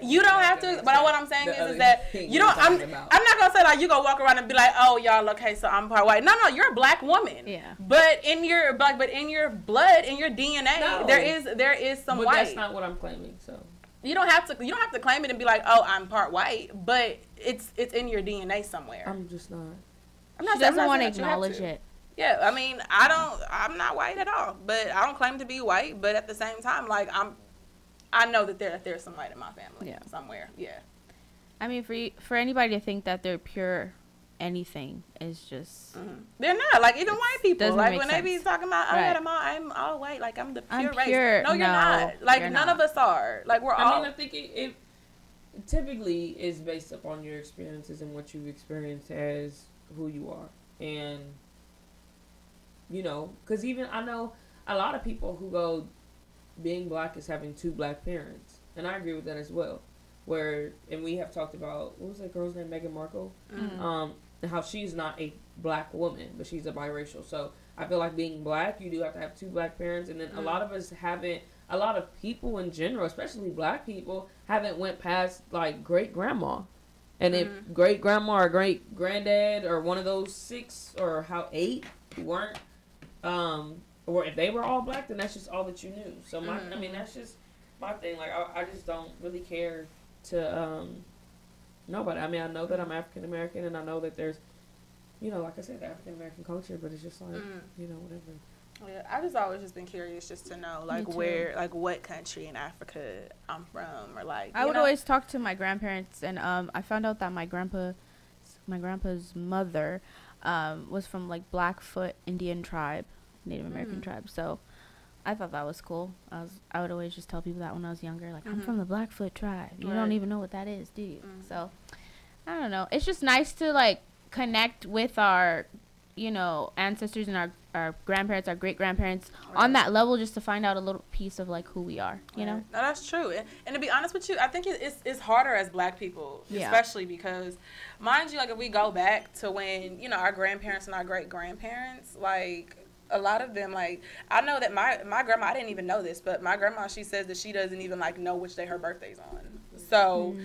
You don't have to, but what I'm saying is that you don't. I'm not gonna say like you go walk around and be like, oh y'all, okay, so I'm part white. No, you're a black woman. Yeah. But in your blood, in your DNA, there is some white. But that's not what I'm claiming. So you don't have to claim it and be like, oh, I'm part white. But it's in your DNA somewhere. I'm just not. She doesn't want to acknowledge it. Yeah, I mean, I'm not white at all, but I don't claim to be white. But at the same time, like I know that there's some white in my family somewhere. Yeah. I mean, for anybody to think that they're pure anything is just they're not. Like even white people, like when sense. they be talking about, I'm all white, like I'm the pure race. No, you're No, not. Like you're none not. of us are. Like we're all. I mean, I think it typically is based upon your experiences and what you've experienced as who you are, and because even I know a lot of people who go being black is having two black parents, and I agree with that as well. And we have talked about, what was that girl's name, Meghan Markle, and how she's not a black woman, but she's a biracial. So I feel like being black, you do have to have two black parents, and then a lot of us haven't. A lot of people in general, especially black people, haven't went past like great grandma, and if great grandma or great granddad or one of those 6 or 8 who weren't. Or if they were all black, then that's just all that you knew. So I mean, that's just my thing. Like I just don't really care to nobody. I mean, I know that I'm African American, and I know that there's, like I said, the African American culture. But it's just like, whatever. Yeah, I just always just been curious just to know like where, like what country in Africa I'm from, or like. I would always talk to my grandparents, and I found out that my grandpa's mother was from like Blackfoot Indian tribe, Native American tribe. So I thought that was cool. I would always just tell people that when I was younger, like I'm from the Blackfoot tribe. You don't even know what that is, do you? So I don't know. It's just nice to like connect with our, ancestors and our grandparents, our great grandparents on that level, just to find out a little piece of like who we are. No, that's true. And to be honest with you, I think it's harder as black people, especially because, mind you, like if we go back to when our grandparents and our great grandparents, like a lot of them, like I know that my grandma, I didn't even know this, but my grandma, she says that she doesn't even like know which day her birthday's on. So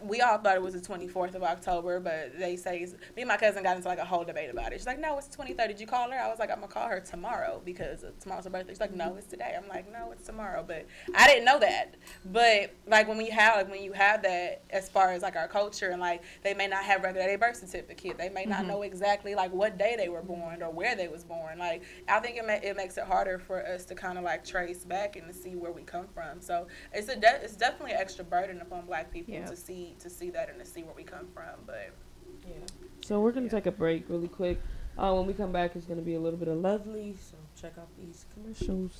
we all thought it was the 24th of October, but they say, me and my cousin got into like a whole debate about it. She's like, no, it's 23rd. Did you call her? I was like, I'm gonna call her tomorrow because tomorrow's her birthday. She's like, no, it's today. I'm like, no, it's tomorrow. But I didn't know that. But like when you have that, as far as like our culture, and like they may not have regular day birth certificate, they may not know exactly like what day they were born or where they was born. Like I think it makes it harder for us to kind of like trace back and to see where we come from. So it's definitely an extra burden upon black people to see that and to see where we come from. But so we're gonna take a break really quick. When we come back, it's gonna be a little bit of Lovely. So check out these commercials.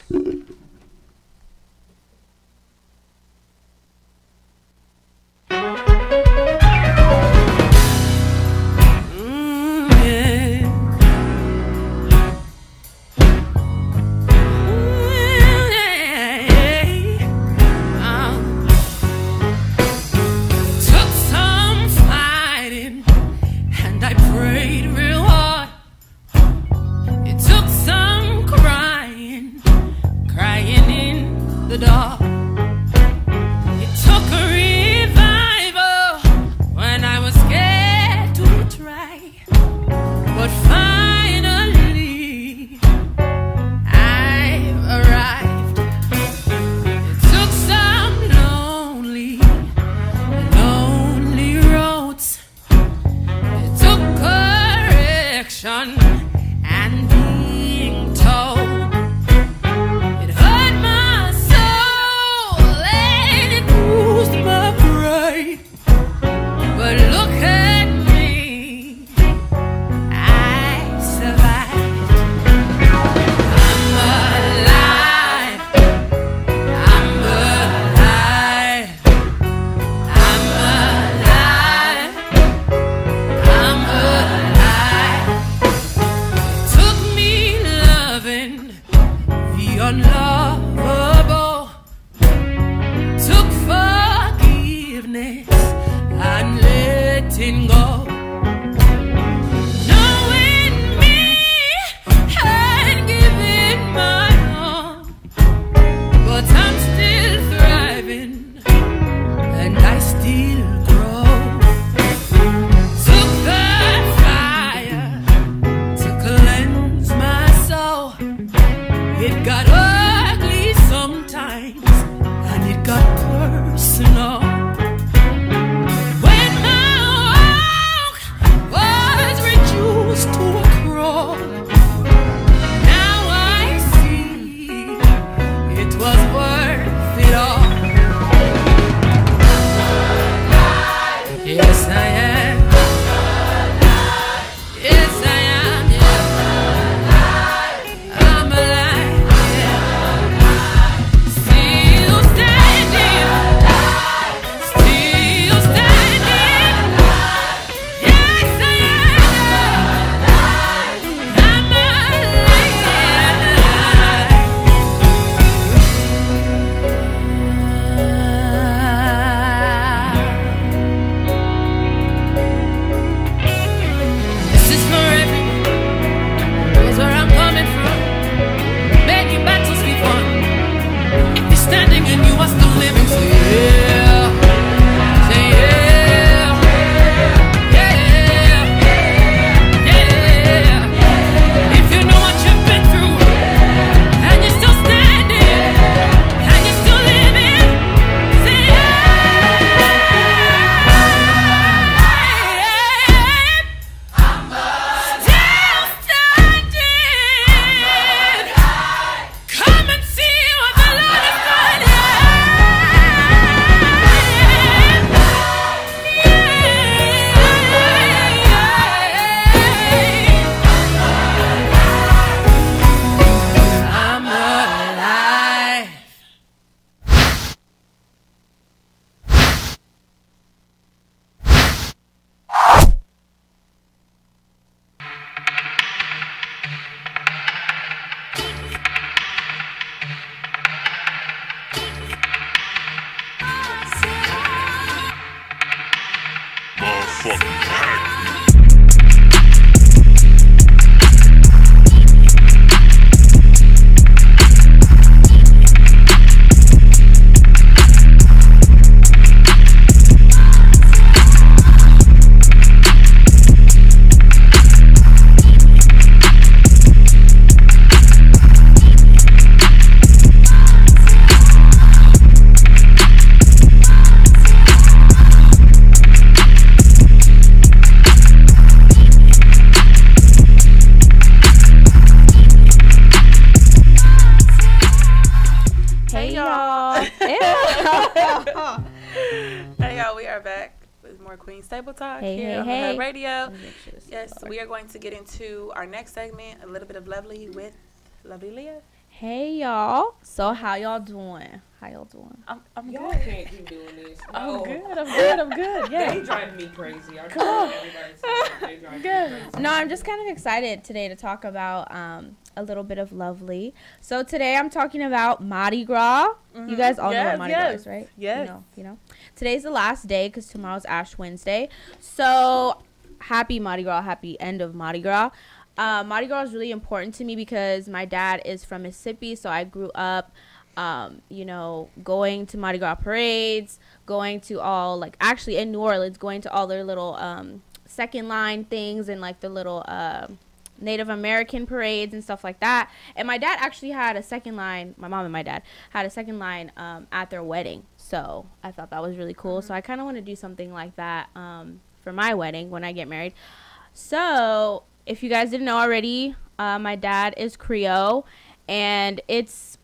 Cry letting go. Knowing me and giving my all, but I'm still thriving and I still grow. Took that fire to cleanse my soul. It got ugly sometimes and it got personal. When my walk was reduced to a crawl, now I see it was worth it all. Yes, I am. Yes, I am. Yeah. I'm alive. Yeah. Still standing. Still standing. Yes, I am. I'm This is for everyone. Knows where I'm coming from. Making battles be fun. If you're standing and you are still living, say yeah. Say yeah. Yeah. Yeah. If you know what you've been through and you're still standing and you're still living, say come and see what the Lord has done. I'm alive. Hey y'all. Hey y'all, we are back with more Queen Stable Talk Hey, here hey, on hey. Her Radio. Yes, we are going to get into our next segment, a little bit of Lovely with Lovely Leah. Hey y'all. So how y'all doing? How y'all doing? I'm Y'all good. can't keep doing this. I'm No. good. I'm good. I'm good. Yeah. They drive me crazy. I Come on. everybody say they drive me Good. crazy. No, I'm just kind of excited today to talk about a little bit of Lovely. So today I'm talking about Mardi Gras. You guys all know what Mardi Gras is, right? Yes. You know. Today's the last day because tomorrow's Ash Wednesday. So happy Mardi Gras. Happy end of Mardi Gras. Mardi Gras is really important to me because my dad is from Mississippi, so I grew up, going to Mardi Gras parades, going to all, like, actually in New Orleans, going to all their little second line things and, like, the little Native American parades and stuff like that. And my dad actually had a second line, my mom and my dad had a second line at their wedding. So I thought that was really cool. So I kind of want to do something like that for my wedding when I get married. So if you guys didn't know already, my dad is Creole, and it's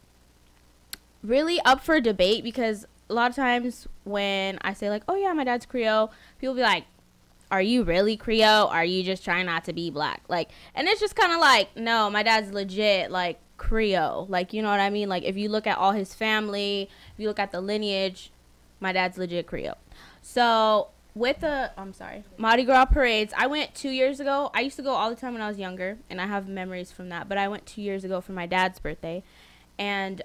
really up for debate because a lot of times when I say, like, oh yeah, my dad's Creole, people be like, are you really Creole? Or are you just trying not to be black? Like, and it's just kind of like, no, my dad's legit, like, Creole. Like, you know what I mean? Like, if you look at all his family, if you look at the lineage, my dad's legit Creole. So with the Mardi Gras parades, I went 2 years ago. I used to go all the time when I was younger, and I have memories from that, but I went 2 years ago for my dad's birthday, and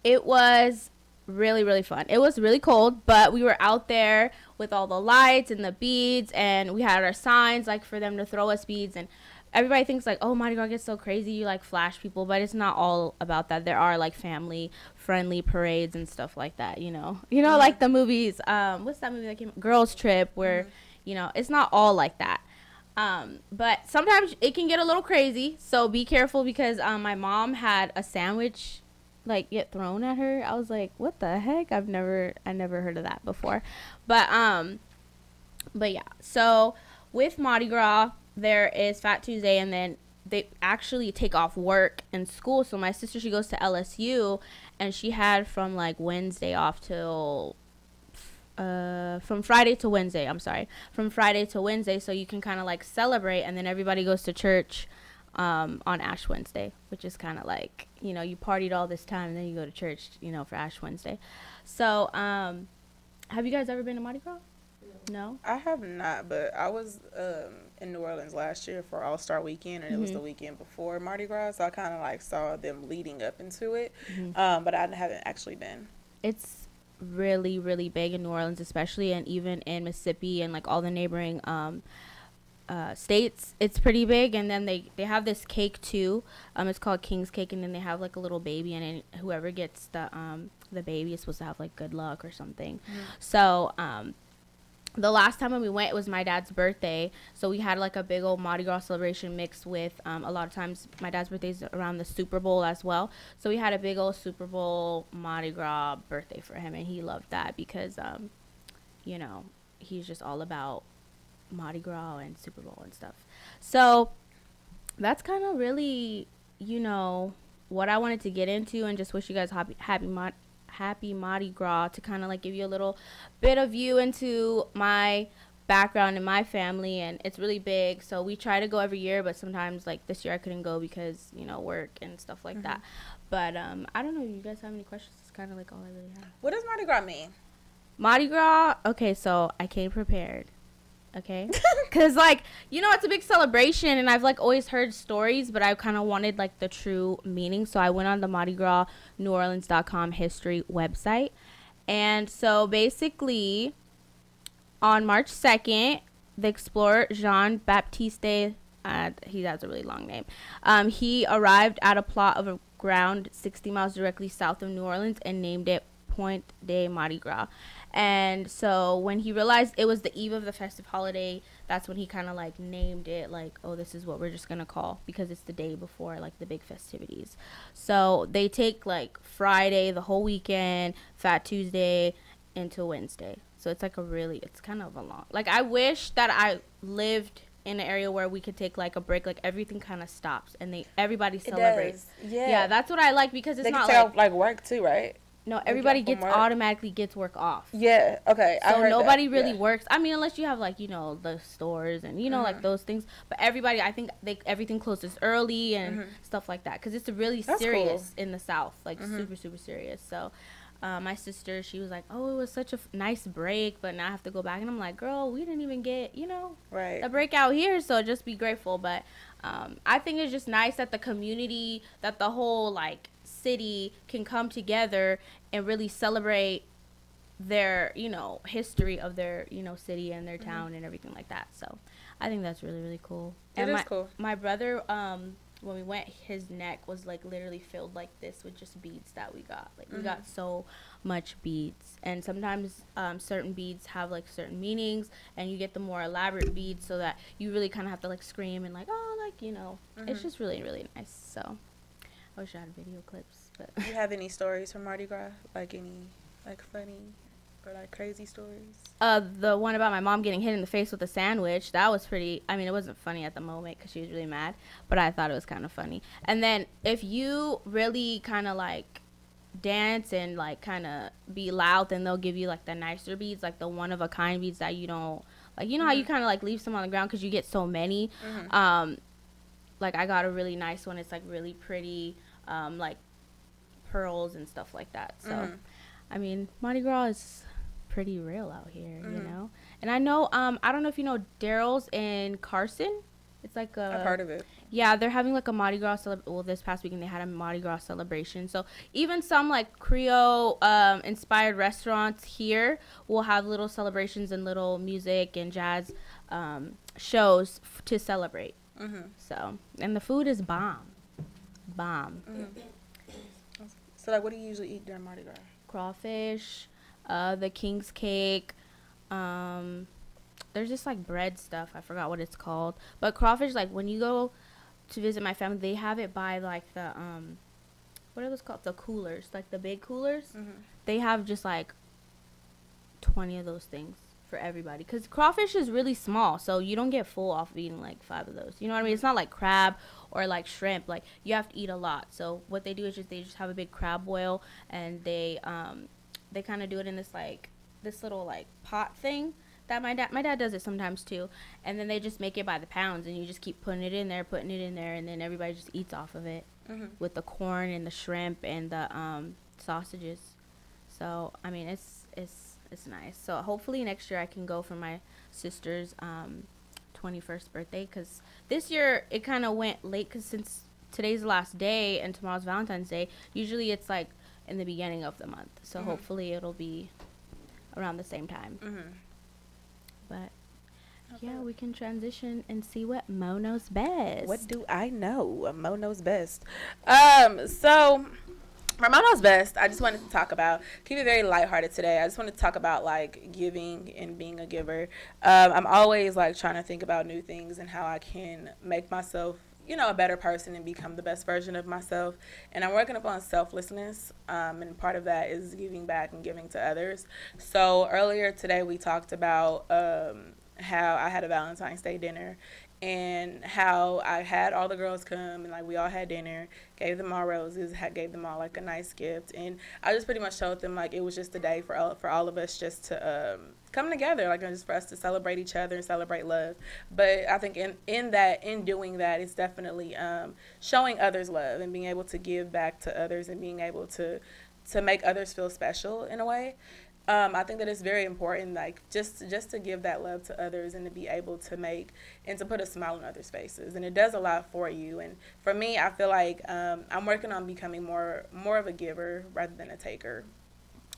it was really, really fun. It was really cold, but we were out there with all the lights and the beads, and we had our signs like for them to throw us beads. And everybody thinks like, oh, Mardi Gras gets so crazy, you like flash people, but it's not all about that. There are like family friendly parades and stuff like that, you know, like the movies. What's that movie that came? Girls Trip, where you know, it's not all like that. But sometimes it can get a little crazy, so be careful, because my mom had a sandwich like get thrown at her. I was like, what the heck? I never heard of that before. But yeah, so with Mardi Gras there is Fat Tuesday, and then they actually take off work and school. So my sister, she goes to LSU, and she had from like Wednesday off till from Friday to Wednesday, so you can kind of like celebrate, and then everybody goes to church on Ash Wednesday, which is kind of like, you know, you partied all this time and then you go to church, you know, for Ash Wednesday. So have you guys ever been to Mardi Gras? No? I have not, but I was in New Orleans last year for All-Star Weekend, and it was the weekend before Mardi Gras, so I kind of like saw them leading up into it, but I haven't actually been. It's really, really big in New Orleans especially, and even in Mississippi and like all the neighboring states, it's pretty big. And then they have this cake too, it's called King's Cake, and then they have like a little baby, and whoever gets the baby is supposed to have like good luck or something. So the last time when we went, it was my dad's birthday, so we had like a big old Mardi Gras celebration mixed with a lot of times my dad's birthday is around the Super Bowl as well, so we had a big old Super Bowl Mardi Gras birthday for him, and he loved that because you know, he's just all about Mardi Gras and Super Bowl and stuff. So that's kind of really, you know, what I wanted to get into, and just wish you guys happy Mardi Gras, to kind of like give you a little bit of view into my background and my family. And it's really big, so we try to go every year, but sometimes like this year I couldn't go because, you know, work and stuff like that. But I don't know if you guys have any questions. It's kind of like all I really have. What does Mardi Gras mean? Mardi Gras, okay, so I came prepared. Okay, because like, you know, it's a big celebration, and I've like always heard stories, but I kind of wanted like the true meaning, so I went on the Mardi Gras NewOrleans.com history website. And so basically on March 2nd, the explorer Jean-Baptiste, he has a really long name, he arrived at a plot of ground 60 miles directly south of New Orleans and named it Point de Mardi Gras. And so when he realized it was the eve of the festive holiday, that's when he kind of like named it like, oh, this is what we're just gonna call, because it's the day before like the big festivities. So they take like Friday, the whole weekend, Fat Tuesday into Wednesday. So it's like it's kind of a long, like, I wish that I lived in an area where we could take like a break, like everything kind of stops and everybody celebrates. Yeah, that's what I like, because it's not like work too, right? No, everybody automatically gets work off. Yeah, okay. So nobody really works. I mean, unless you have like, you know, the stores and, you know, like those things. But everybody, I think everything closes early and stuff like that, because it's really serious in the South, like super, super serious. So my sister, she was like, oh, it was such a nice break, but now I have to go back. And I'm like, girl, we didn't even get, you know, a break out here, so just be grateful. But I think it's just nice that the community, that the whole like city can come together and really celebrate their, you know, history of their, you know, city and their town and everything like that. So I think that's really, really cool. It is cool. My brother, when we went, his neck was like literally filled like this with just beads that we got. Like we got so much beads, and sometimes certain beads have like certain meanings, and you get the more elaborate beads, so that you really kind of have to like scream and like, oh, like, you know, it's just really, really nice. So I wish I had video clips. But do you have any stories from Mardi Gras? Like any like funny or like crazy stories? The one about my mom getting hit in the face with a sandwich, that was pretty, I mean, it wasn't funny at the moment because she was really mad, but I thought it was kind of funny. And then if you really kind of like dance and like kind of be loud, then they'll give you like the nicer beads, like the one of a kind beads that you don't like, you know how you kind of like leave some on the ground because you get so many. Like I got a really nice one. It's like really pretty, like pearls and stuff like that. So I mean, Mardi Gras is pretty real out here, you know. And I know, I don't know if you know Daryl's in Carson. It's like I've heard of it. Yeah, they're having like a Mardi Gras well, this past weekend they had a Mardi Gras celebration. So even some like Creole inspired restaurants here will have little celebrations and little music and jazz shows to celebrate. So, and the food is bomb. So like, what do you usually eat during Mardi Gras? Crawfish, the king's cake. There's just like bread stuff. I forgot what it's called. But crawfish, like when you go to visit my family, they have it by like the what are those called? The coolers, like the big coolers. They have just like 20 of those things for everybody, because crawfish is really small, so you don't get full off of eating like 5 of those. You know what I mean? It's not like crab or like shrimp. Like you have to eat a lot. So what they do is they just have a big crab boil, and they kind of do it in this little like pot thing that my dad does it sometimes too, and then they just make it by the pounds, and you just keep putting it in there, and then everybody just eats off of it with the corn and the shrimp and the sausages. So I mean, it's nice. So hopefully next year I can go for my sister's 21st birthday, because this year it kind of went late, because since today's the last day and tomorrow's Valentine's Day, usually it's like in the beginning of the month. So hopefully it'll be around the same time. But yeah, we can transition and see what Mo knows best. What do I know? Mo knows best. So for Mo knows best, I just wanted to talk about, keep it very lighthearted today. I just want to talk about like giving and being a giver. I'm always like trying to think about new things and how I can make myself, you know, a better person and become the best version of myself. And I'm working upon selflessness, and part of that is giving back and giving to others. So earlier today we talked about how I had a Valentine's Day dinner, and how I had all the girls come, and like we all had dinner, gave them all roses, gave them all like a nice gift, and I just pretty much told them like it was just a day for all of us just to come together, like just for us to celebrate each other and celebrate love. But I think in doing that, it's definitely showing others love and being able to give back to others and being able to make others feel special in a way. I think that it's very important, like just to give that love to others and to be able to make and to put a smile on others' faces, and it does a lot for you. And for me, I feel like I'm working on becoming more of a giver rather than a taker.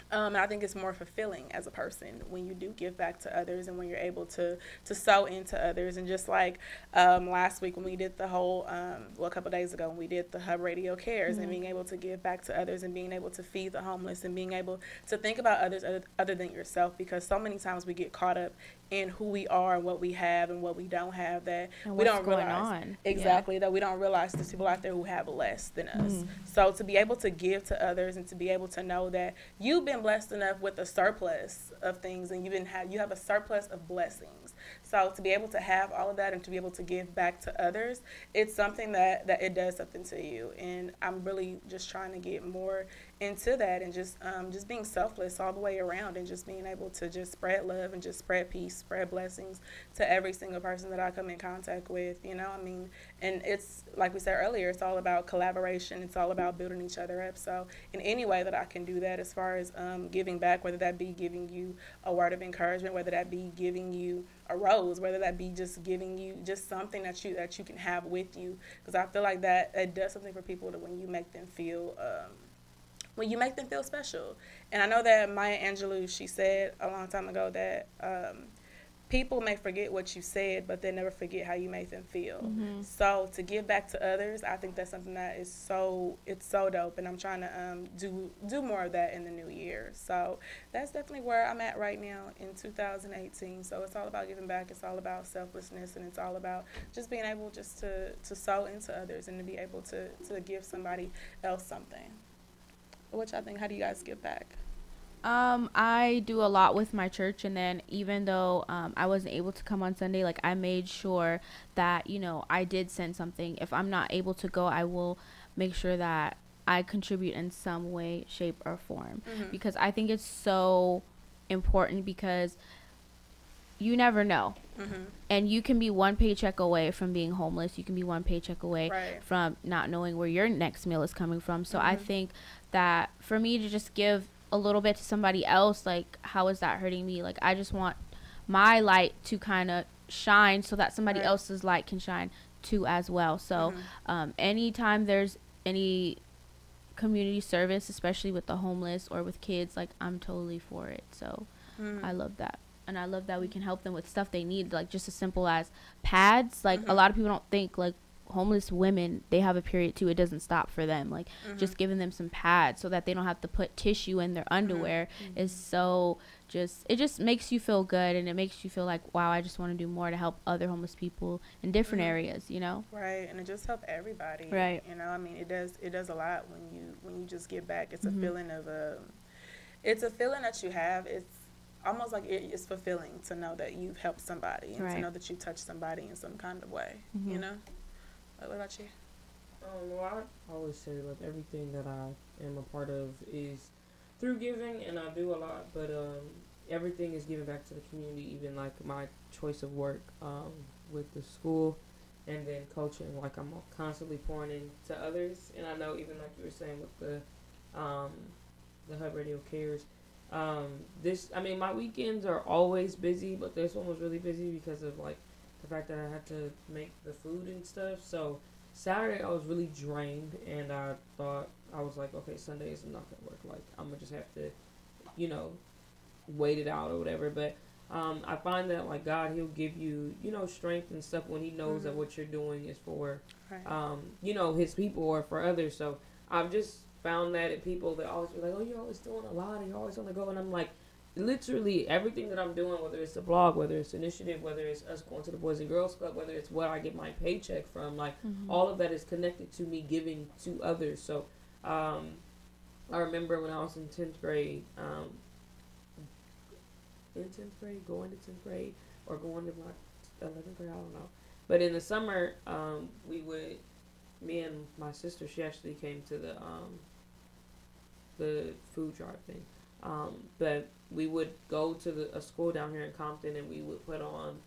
And I think it's more fulfilling as a person when you do give back to others and when you're able to sow into others. And just like last week when we did the whole, a couple days ago when we did the Hub Radio Cares, and being able to give back to others and being able to feed the homeless and being able to think about others other than yourself, because so many times we get caught up in who we are and what we have and what we don't have, that we don't realize that we don't realize there's people out there who have less than us. So to be able to give to others and to be able to know that you've been blessed enough with a surplus of things, and you have a surplus of blessings. So to be able to have all of that and to be able to give back to others, it's something that it does something to you. And I'm really just trying to get more into that, and just being selfless all the way around, and just being able to just spread love and just spread peace, spread blessings to every single person that I come in contact with, you know. I mean, and it's like we said earlier, it's all about collaboration, it's all about building each other up. So in any way that I can do that, as far as giving back, whether that be giving you a word of encouragement, whether that be giving you a rose, whether that be just giving you just something that you can have with you, because I feel like that it does something for people that when you make them feel special. And I know that Maya Angelou, she said a long time ago that people may forget what you said, but they never forget how you made them feel. So to give back to others, I think that's something that is so dope, and I'm trying to do more of that in the new year. So that's definitely where I'm at right now in 2018. So it's all about giving back, it's all about selflessness, and it's all about just being able just to sow into others and to be able to give somebody else something. Which I think, how do you guys give back? I do a lot with my church, and then even though I wasn't able to come on Sunday, like I made sure that, you know, I did send something. If I'm not able to go, I will make sure that I contribute in some way, shape, or form, because I think it's so important, because you never know. And you can be one paycheck away from being homeless. You can be one paycheck away from not knowing where your next meal is coming from. So I think that for me to just give a little bit to somebody else, like, how is that hurting me? Like, I just want my light to kind of shine so that somebody else's light can shine too as well. So anytime there's any community service, especially with the homeless or with kids, like I'm totally for it. So I love that. And I love that we can help them with stuff they need, like just as simple as pads. Like a lot of people don't think like homeless women, they have a period too. It doesn't stop for them. Like just giving them some pads so that they don't have to put tissue in their underwear is so it just makes you feel good, and it makes you feel like, wow, I just want to do more to help other homeless people in different areas, you know? Right, and it just help everybody. Right. You know, I mean, it does a lot when you just give back. It's a feeling of it's a feeling that you have. It's almost like it's fulfilling to know that you've helped somebody and to know that you touched somebody in some kind of way, you know? What about you? Well, I always say, like, everything that I am a part of is through giving, and I do a lot, but everything is given back to the community, even, like, my choice of work with the school and then coaching. Like, I'm constantly pouring into others, and I know even, like you were saying, with the Hub Radio Cares, my weekends are always busy, but this one was really busy because of, like, the fact that I had to make the food and stuff. So Saturday I was really drained, and I was like, okay, Sundays I'm not gonna work. Like, I'm gonna just have to, you know, wait it out or whatever. But I find that, like, God, He'll give you, you know, strength and stuff when He knows that what you're doing is for you know, His people or for others. So I've just found that in people that always be like, oh, you're always doing a lot and you're always on the go, and I'm like, literally everything that I'm doing, whether it's the blog, whether it's initiative, whether it's us going to the Boys and Girls Club, whether it's what I get my paycheck from, like all of that is connected to me giving to others. So I remember when I was in 10th grade, going to 10th grade or going to my 11th grade, I don't know. But in the summer, me and my sister, she actually came to the food drive thing. But we would go to a school down here in Compton, and we would put on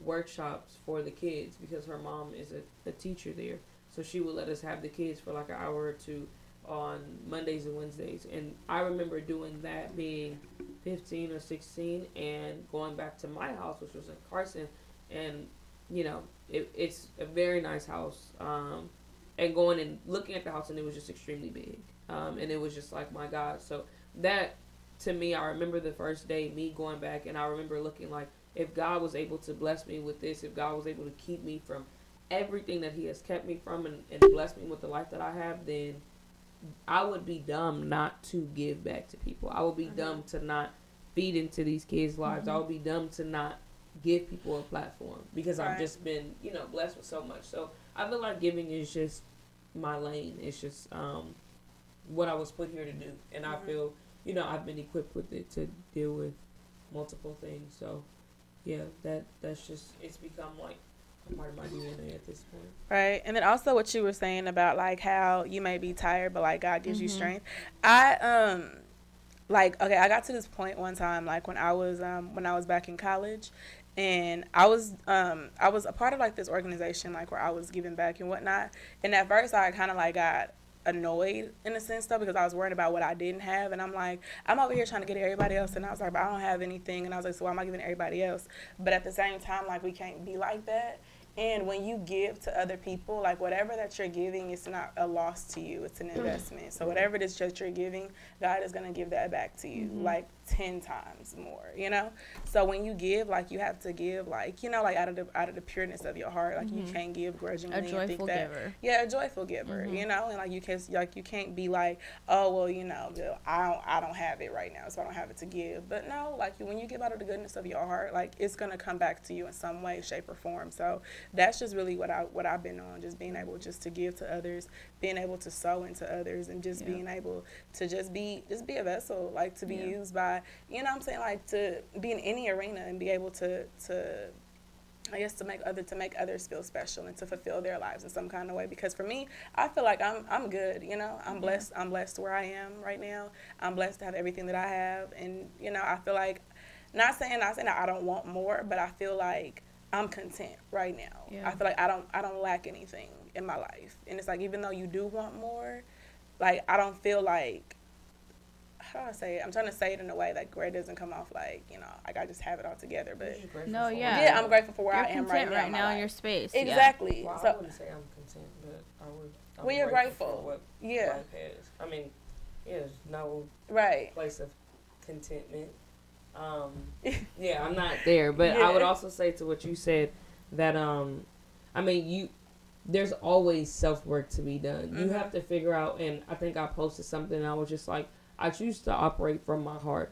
workshops for the kids because her mom is a teacher there. So she would let us have the kids for like an hour or two on Mondays and Wednesdays. And I remember doing that being 15 or 16 and going back to my house, which was in Carson. And, you know, it's a very nice house. And going and looking at the house, and it was just extremely big. And it was just like, my God. So that, to me, I remember the first day, me going back, and I remember looking like, if God was able to bless me with this, if God was able to keep me from everything that He has kept me from and bless me with the life that I have, then I would be dumb not to give back to people. I would be dumb to not feed into these kids' lives. I would be dumb to not give people a platform because I've just been, you know, blessed with so much. So I feel like giving is just my lane. It's just what I was put here to do. And I feel, you know, I've been equipped with it to deal with multiple things. So, yeah, that's just, it's become like a part of my DNA at this point. Right. And then also what you were saying about, like, how you may be tired, but, like, God gives you strength. I got to this point one time, like, when I was back in college, and I was a part of, like, this organization, like, where I was giving back and whatnot. And at first I kind of, like, got annoyed in a sense though, because I was worried about what I didn't have, and I'm like, I'm over here trying to get everybody else, and I was like, but I don't have anything, and I was like, so why am I giving everybody else? But at the same time, like, we can't be like that. And when you give to other people, like, whatever that you're giving, it's not a loss to you, it's an investment. So whatever it is that you're giving, God is going to give that back to you, like 10 times more, you know? So when you give, like, you have to give, like, you know, like, out of the pureness of your heart. Like, you can't give grudgingly. A joyful giver. Yeah, a joyful giver, you know? And, like, you can't be like, oh, well, you know, I don't have it right now, so I don't have it to give. But no, like, when you give out of the goodness of your heart, like, it's going to come back to you in some way, shape, or form. So that's just really what I've been on, just being able just to give to others, being able to sow into others, and just being able to just be a vessel, like, to be used by, you know what I'm saying, like, to be in any arena and be able to I guess to make others feel special and to fulfill their lives in some kind of way. Because for me, I feel like I'm good, you know. I'm blessed where I am right now. I'm blessed to have everything that I have, and, you know, I feel like not saying that I don't want more, but I feel like I'm content right now. I feel like I don't lack anything in my life. And it's like, even though you do want more, like, I don't feel like, how do I say it? I'm trying to say it in a way that where it doesn't come off like, you know, like I just have it all together. But No, yeah. yeah, I'm grateful for where You're I am content right now in your space. Exactly. Well, So I wouldn't say I'm content, but I'm when you're grateful grateful, for what yeah. life has. I mean, there's no right place of contentment. Yeah, I'm not there, but Yeah. I would also say to what you said that I mean, there's always self-work to be done. You have to figure out, and I think I posted something and I was just like, I choose to operate from my heart,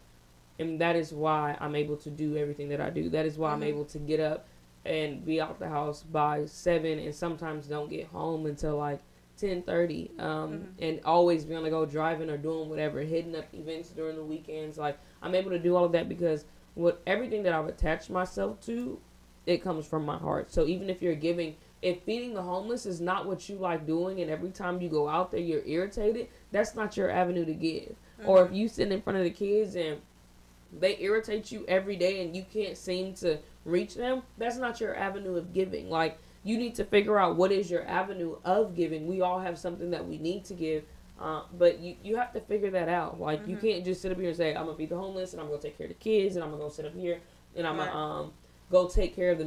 and that is why I'm able to do everything that I do. That is why I'm able to get up and be out the house by 7 and sometimes don't get home until like 10:30, and always be on the go driving or doing whatever, hitting up events during the weekends. Like, I'm able to do all of that because everything that I've attached myself to, it comes from my heart. So even if you're giving, if feeding the homeless is not what you like doing, and every time you go out there you're irritated, that's not your avenue to give. Or if you sit in front of the kids and they irritate you every day and you can't seem to reach them, that's not your avenue of giving. Like, you need to figure out what is your avenue of giving. We all have something that we need to give, but you have to figure that out. Like, you can't just sit up here and say, I'm going to feed the homeless, and I'm going to take care of the kids, and I'm going to go sit up here, and I'm going to go take care of the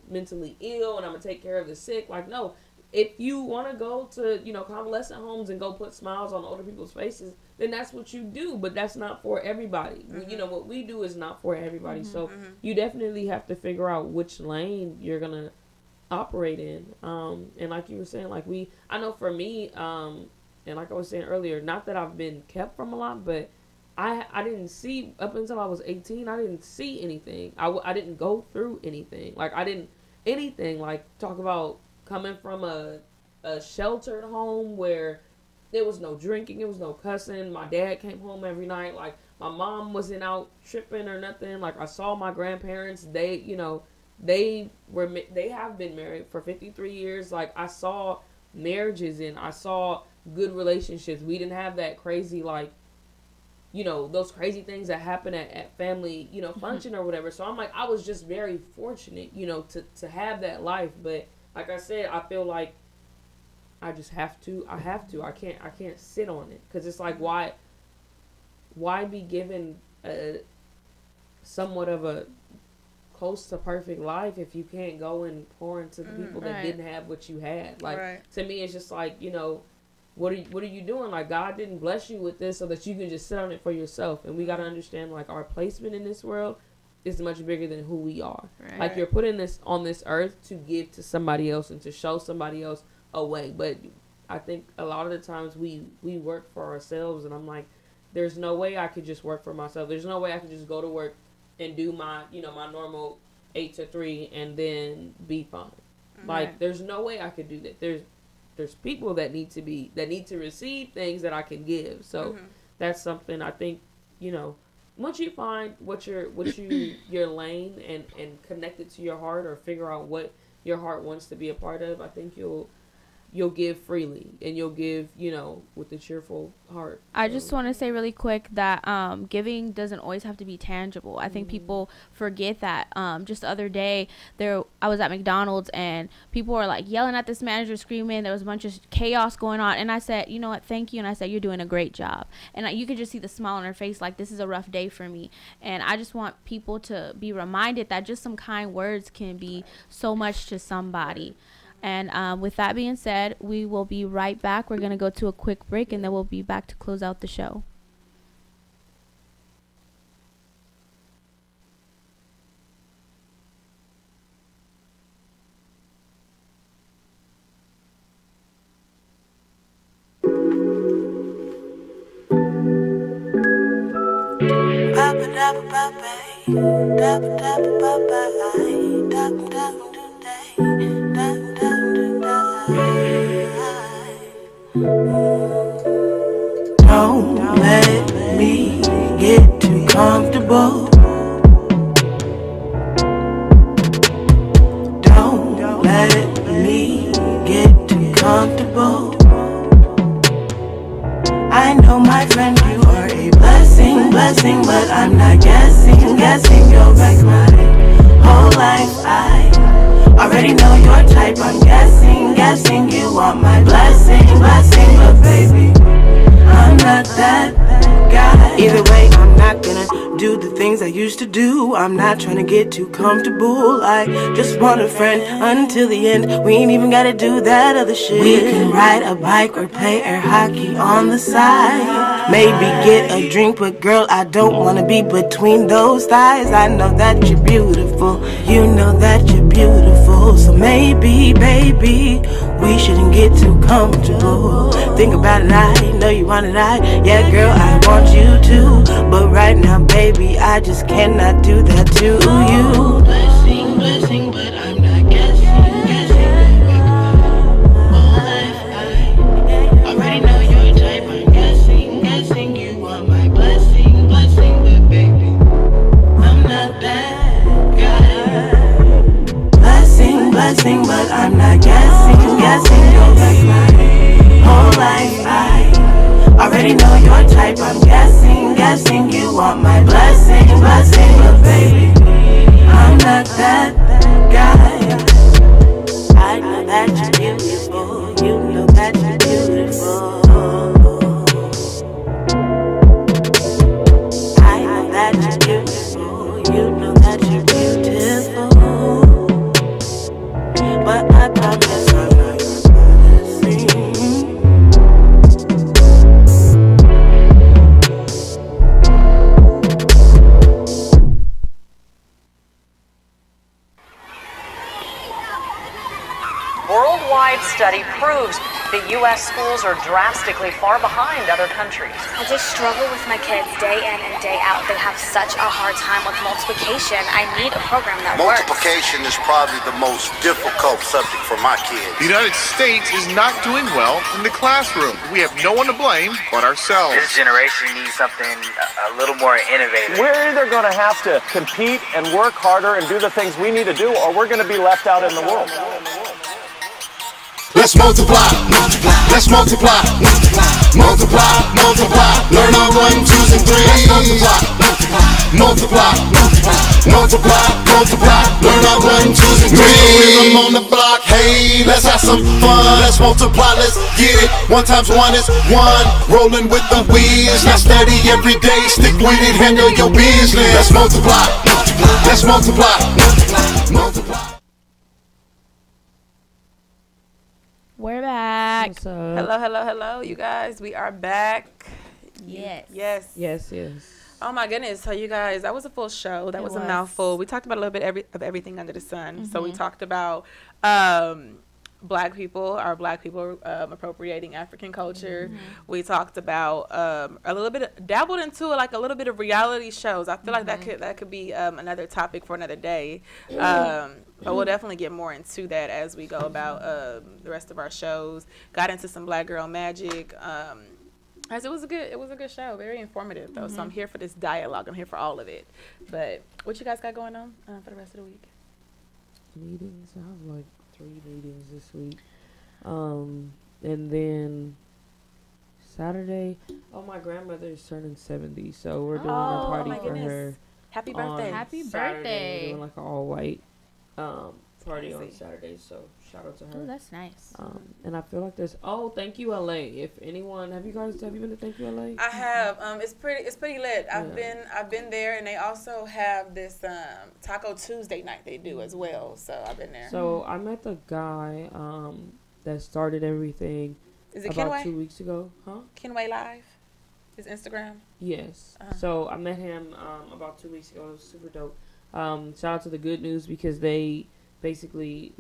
mentally ill, and I'm going to take care of the sick. Like, no. If you want to go to, you know, convalescent homes and go put smiles on older people's faces, then that's what you do. But that's not for everybody. You know, what we do is not for everybody. So you definitely have to figure out which lane you're going to operate in. And like you were saying, like I know for me, and like I was saying earlier, not that I've been kept from a lot, but I didn't see, up until I was 18, I didn't see anything. I didn't go through anything. Like, I didn't, anything, like, talk about coming from a sheltered home where there was no drinking, there was no cussing. My dad came home every night. Like, my mom wasn't out tripping or nothing. Like, I saw my grandparents. They, you know, they have been married for 53 years. Like, I saw marriages and I saw good relationships. We didn't have that crazy, like, you know, those crazy things that happen at family, you know, function or whatever. So I'm like, I was just very fortunate, you know, to have that life. But like I said, I feel like I just have to. I can't sit on it, because it's like, why be given somewhat of a close to perfect life if you can't go and pour into the people that didn't have what you had? Like, to me, it's just like, you know, what are you doing? Like, God didn't bless you with this so that you can just sit on it for yourself. And we got to understand, like, our placement in this world is much bigger than who we are. Like, you're put in this on this earth to give to somebody else and to show somebody else a way. But I think a lot of the times we work for ourselves, and I'm like, there's no way I could just work for myself. There's no way I could just go to work and do my, you know, my normal 8 to 3 and then be fine. Like, there's no way I could do that. There's people that need to receive things that I can give. So that's something I think, you know, once you find your lane and connect it to your heart, or figure out what your heart wants to be a part of, I think you'll give freely, and you'll give, you know, with a cheerful heart. I just want to say really quick that giving doesn't always have to be tangible. I think people forget that. Just the other day, I was at McDonald's and people were like yelling at this manager, screaming. There was a bunch of chaos going on, and I said, you know what, thank you. And I said, you're doing a great job. And you could just see the smile on her face, like, this is a rough day for me. And I just want people to be reminded that just some kind words can be so much to somebody. And with that being said, we will be right back. We're going to go to a quick break, and then we'll be back to close out the show. Don't let me get too comfortable. Don't let me get too comfortable. I know, my friend, you are a blessing, but I'm not guessing you'll wreck my whole life. I already know your type, I'm guessing you want my blessing, but baby, I'm not that guy. Either way, I'm not gonna do the things I used to do. I'm not trying to get too comfortable. I just want a friend until the end. We ain't even gotta do that other shit. We can ride a bike or play air hockey on the side. Maybe get a drink, but girl, I don't wanna be between those thighs. I know that you're beautiful, you know that you're beautiful. So maybe, baby, we shouldn't get too comfortable. Think about it, I know you want it, yeah girl, I want you too. But right now, baby, I just cannot do that to you. Blessing, blessing, but I'm not guessing, all life, I already know your type. I'm guessing you want my blessing, but baby, I'm not that guy. Blessing, but I'm not guessing you're like my whole life. I already know your type. I'm guessing you want my blessing, but baby, I'm not that guy. I know that you're beautiful, you know that you're beautiful. I know that you're beautiful, you know that you're beautiful. But I promise I'm not your blessing. Worldwide study proves the U.S. schools are drastically far behind other countries. I just struggle with my kids day in and day out. They have such a hard time with multiplication. I need a program that works. Multiplication is probably the most difficult subject for my kids. The United States is not doing well in the classroom. We have no one to blame but ourselves. This generation needs something a little more innovative. We're either going to have to compete and work harder and do the things we need to do, or we're going to be left out in the world. Let's multiply, let's multiply, multiply, multiply. Learn our 1, 2s, and 3s. Multiply, multiply. Learn our 1, 2s, and 3s. Rhythm on the block, hey, let's have some fun. Let's multiply, let's get it. 1 times 1 is 1. Rolling with the wheels, not steady every day. Stick with it, handle your business. Let's multiply, let's multiply, multiply. We're back. Hello, you guys. We are back. Yes. Oh my goodness. So you guys, that was a full show. That was a mouthful. We talked about a little bit of everything under the sun. So we talked about black people appropriating African culture. We talked about a little bit, dabbled into like a little bit of reality shows. I feel like that could be another topic for another day. But we'll definitely get more into that as we go about the rest of our shows. Got into some Black Girl Magic. As it was a good show, very informative though. So I'm here for this dialogue. I'm here for all of it. But what you guys got going on for the rest of the week? Meetings. I have like 3 meetings this week. And then Saturday, my grandmother is turning 70, so we're doing a party for her. Happy birthday. Happy Saturday. birthday. We're doing like an all white party on Saturday, so shout out to her. Oh, that's nice. And I feel like there's thank you LA. If anyone have you been to Thank You LA? I have. It's pretty lit. I've been there, and they also have this Taco Tuesday night they do as well. So I've been there. So I met the guy that started everything. Is it about Kenway? 2 weeks ago? Huh? Kenway Live? His Instagram? Yes. So I met him about 2 weeks ago. It was super dope. Shout out to the Good News because they basically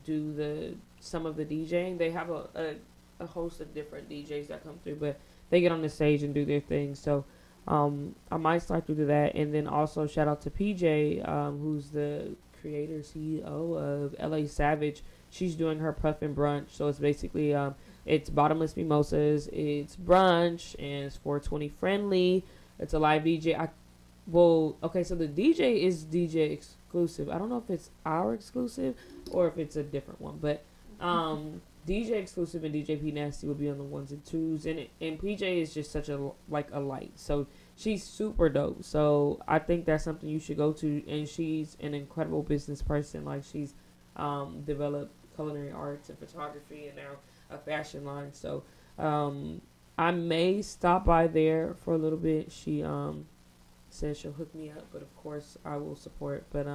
do some of the DJing. They have a host of different DJs that come through, but they get on the stage and do their thing. So I might start to do that. And then also shout out to PJ, who's the creator, CEO of LA Savage. She's doing her puff and brunch. So it's basically it's bottomless mimosas, it's brunch, and it's 420 friendly. It's a live DJ. So the DJ is DJ exclusive. I don't know if it's our exclusive or if it's a different one, but DJ exclusive and DJ P Nasty would be on the 1s and 2s, and PJ is just such a light. So she's super dope. So I think that's something you should go to, and she's an incredible business person. Like she's developed culinary arts and photography and now a fashion line. So I may stop by there for a little bit. She says she'll hook me up, but of course I will support. But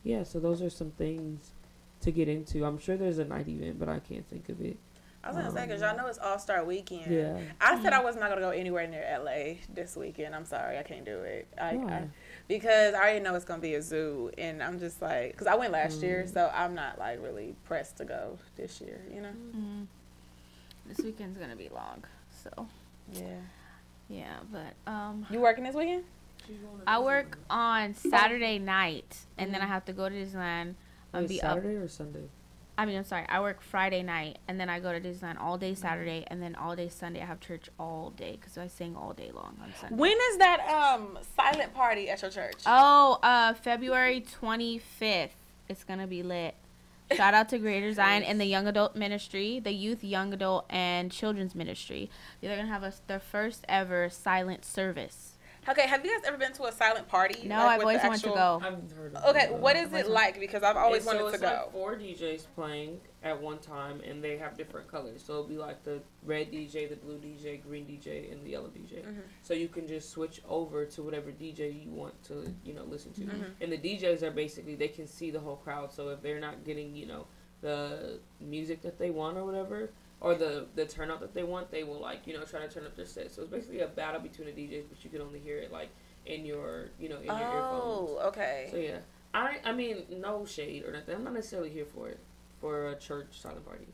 yeah, so those are some things to get into. I'm sure there's a night event, but I can't think of it. I was gonna say, because y'all know it's All-Star Weekend. Yeah. I said I was not gonna go anywhere near LA this weekend. I'm sorry, I can't do it. Because I already know it's gonna be a zoo, and I'm just like, because I went last year, so I'm not like really pressed to go this year. You know. This weekend's gonna be long, so. Yeah, but You working this weekend? I work on Saturday night, and then I have to go to Disneyland. Saturday or Sunday? I'm sorry. I work Friday night, and then I go to Disneyland all day Saturday, and then all day Sunday. I have church all day because I sing all day long on Sunday. When is that silent party at your church? Oh, February 25th. It's gonna be lit. Shout out to Greater Zion and the Young Adult Ministry, the Youth, Young Adult, and Children's Ministry. They're gonna have their first ever silent service. Okay, have you guys ever been to a silent party? No, I've always wanted to go. I've heard of Okay, what is it like? Because I've always wanted to go. Like 4 DJs playing at one time, and they have different colors. So it'll be like the red DJ, the blue DJ, green DJ, and the yellow DJ. So you can just switch over to whatever DJ you want to, listen to. And the DJs are basically, they can see the whole crowd. So if they're not getting, the music that they want or whatever, or the turnout that they want, they will try to turn up their set. So it's basically a battle between the DJs, but you can only hear it in your your earphones. Oh, okay. So yeah, I mean, no shade or nothing. I'm not necessarily here for it, for a church silent party.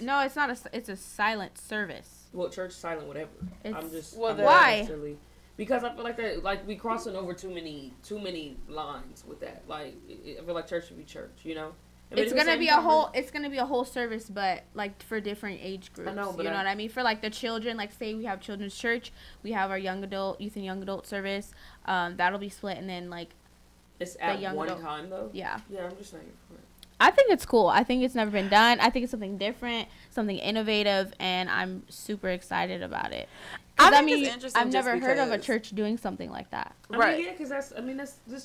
No, it's not it's a silent service. Well, church silent, whatever. I'm just why? Because I feel like we crossing over too many lines with that. Like I feel like church should be church, I mean, it's gonna be a whole service, but like for different age groups. I know, but you know what I mean? For like the children, like say we have children's church, we have our youth and young adult service. That'll be split, and then like it's at one time though. Yeah. Yeah, I'm just saying. I think it's cool. I think it's never been done. I think it's something different, something innovative, and I'm super excited about it. I mean, I've never heard of a church doing something like that. Right. Yeah, because that's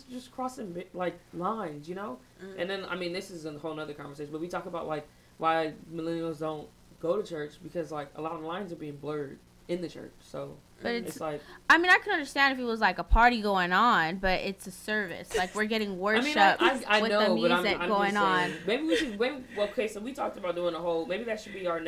just crossing like lines, And then this is a whole other conversation, but we talk about like why millennials don't go to church because like a lot of lines are being blurred in the church. So but it's like, I mean, I can understand if it was like a party going on, but it's a service. Like we're getting worship I with know, the music but I'm going on. Maybe we should. Okay, so we talked about doing a whole. Maybe that should be our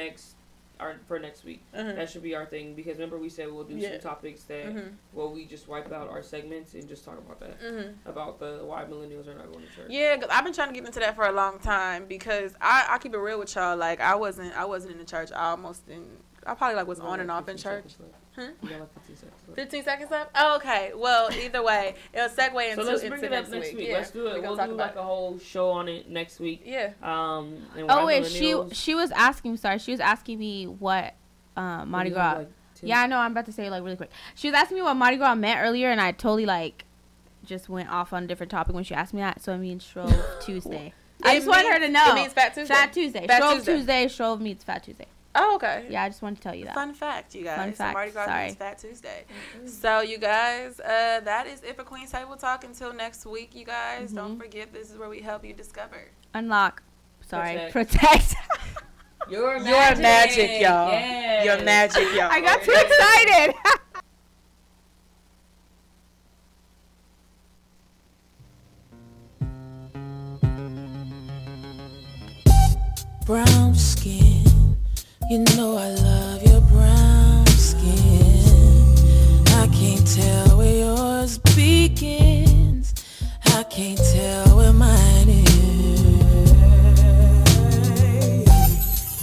for next week. That should be our thing, because remember we said we'll do some topics that we just wipe out our segments and just talk about that about why millennials are not going to church. Yeah, cause I've been trying to get into that for a long time, because I keep it real with y'all. Like I wasn't in the church. I probably was on and off in church. You got like 15 seconds left. 15 seconds left? Oh, okay. Well, either way, it'll segue into, so let's bring it up next week. Yeah, let's do it. We'll do like a whole show on it next week. Yeah. She was asking me what Mardi Gras. Yeah, I know. I'm about to say really quick. She was asking me what Mardi Gras meant earlier, and I totally just went off on a different topic when she asked me that. So it means Shrove Tuesday. I just want her to know. It means Fat Tuesday. Fat Tuesday. Shrove Tuesday. Shrove means Fat Tuesday. Oh, okay. Yeah, I just wanted to tell you that. Fun fact, you guys. Fun fact. Mardi Gras means Fat Tuesday. So, you guys, that is it for Queen's Table Talk. Until next week, you guys. Don't forget, this is where we help you discover. Unlock. Protect. You're magic, y'all. Yes. You're magic, y'all. I got too excited. Brown skin, you know I love your brown skin. I can't tell where yours begins, I can't tell where mine is.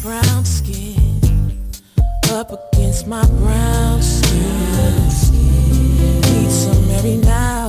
Brown skin, up against my brown skin, need some every now